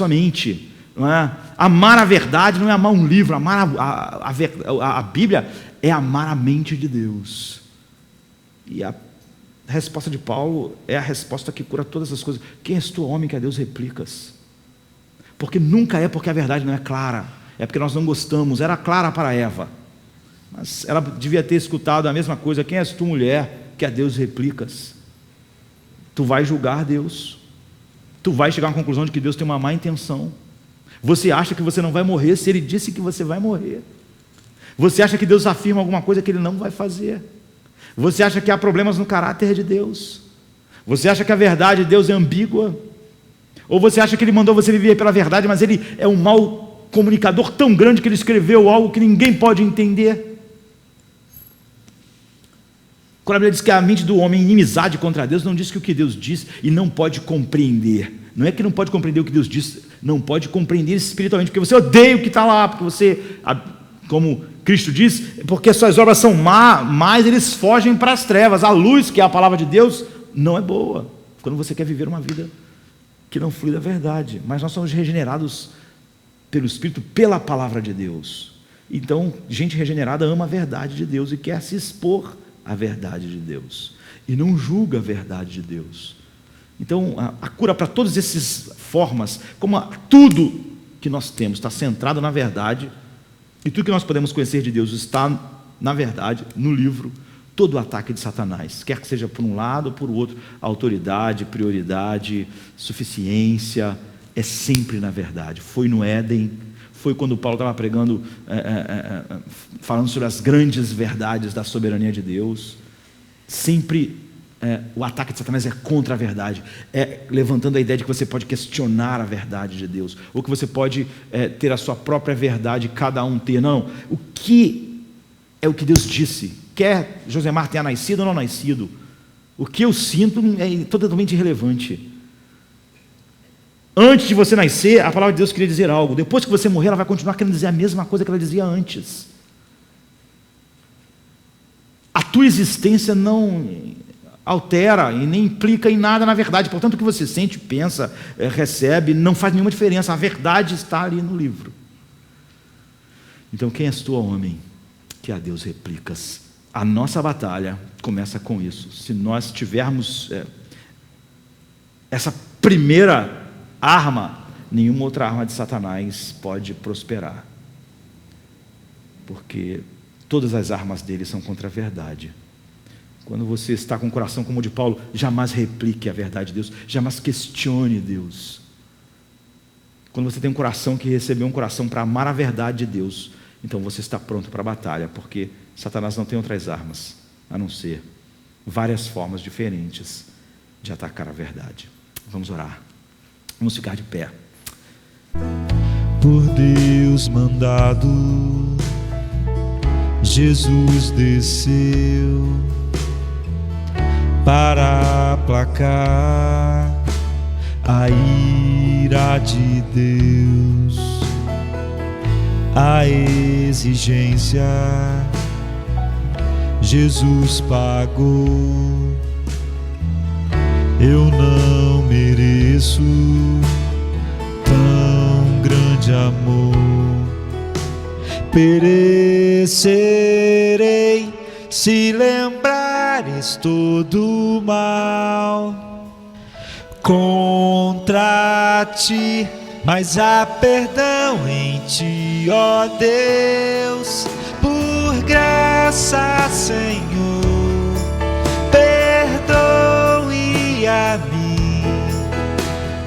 mente, não é? Amar a verdade não é amar um livro, amar a Bíblia é amar a mente de Deus. E a resposta de Paulo é a resposta que cura todas as coisas. Quem és tu, homem, que a Deus replicas? Porque nunca é porque a verdade não é clara, é porque nós não gostamos. Era clara para Eva, mas ela devia ter escutado a mesma coisa. Quem és tu, mulher, que a Deus replicas? Tu vai julgar Deus, tu vai chegar à conclusão de que Deus tem uma má intenção. Você acha que você não vai morrer se Ele disse que você vai morrer? Você acha que Deus afirma alguma coisa que Ele não vai fazer? Você acha que há problemas no caráter de Deus? Você acha que a verdade de Deus é ambígua? Ou você acha que Ele mandou você viver pela verdade, mas Ele é um mau comunicador tão grande que Ele escreveu algo que ninguém pode entender? Quando a Bíblia diz que a mente do homem é inimizade contra Deus, não diz que o que Deus diz e não pode compreender. Não é que não pode compreender o que Deus diz, não pode compreender espiritualmente, porque você odeia o que está lá, porque você, como Cristo diz, porque suas obras são mas eles fogem para as trevas. A luz, que é a palavra de Deus, não é boa quando você quer viver uma vida que não flui da verdade. Mas nós somos regenerados pelo Espírito, pela palavra de Deus. Então, gente regenerada ama a verdade de Deus e quer se expor à verdade de Deus, e não julga a verdade de Deus. Então, a cura para todas essas formas, como tudo que nós temos está centrado na verdade, e tudo que nós podemos conhecer de Deus está, na verdade, no livro. Todo o ataque de Satanás, quer que seja por um lado ou por outro, autoridade, prioridade, suficiência, é sempre na verdade. Foi no Éden, foi quando Paulo estava pregando, falando sobre as grandes verdades da soberania de Deus. Sempre o ataque de Satanás é contra a verdade, levantando a ideia de que você pode questionar a verdade de Deus, ou que você pode ter a sua própria verdade, cada um ter. Não, o que é o que Deus disse, quer Josemar tenha nascido ou não nascido, o que eu sinto é totalmente irrelevante. Antes de você nascer, a palavra de Deus queria dizer algo, depois que você morrer, ela vai continuar querendo dizer a mesma coisa que ela dizia antes. A tua existência não altera e nem implica em nada na verdade, portanto o que você sente, pensa, recebe, não faz nenhuma diferença, a verdade está ali no livro. Então quem és tu, homem, que a Deus replicas? A nossa batalha começa com isso. Se nós tivermos essa primeira arma, nenhuma outra arma de Satanás pode prosperar, porque todas as armas dele são contra a verdade. Quando você está com o coração como o de Paulo, jamais replique a verdade de Deus, jamais questione Deus. Quando você tem um coração que recebeu um coração para amar a verdade de Deus, então você está pronto para a batalha, porque Satanás não tem outras armas, a não ser várias formas diferentes de atacar a verdade. Vamos orar. Vamos ficar de pé. Por Deus mandado, Jesus desceu para aplacar a ira de Deus, a exigência Jesus pagou. Eu não mereço tão grande amor. Perecerei se lembrares todo o mal contra ti, mas há perdão em ti, ó Deus. Por graça, Senhor, perdoe a mim.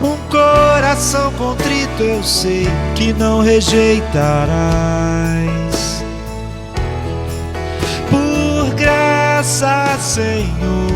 Um coração contrito eu sei que não rejeitarás. Por graça, Senhor,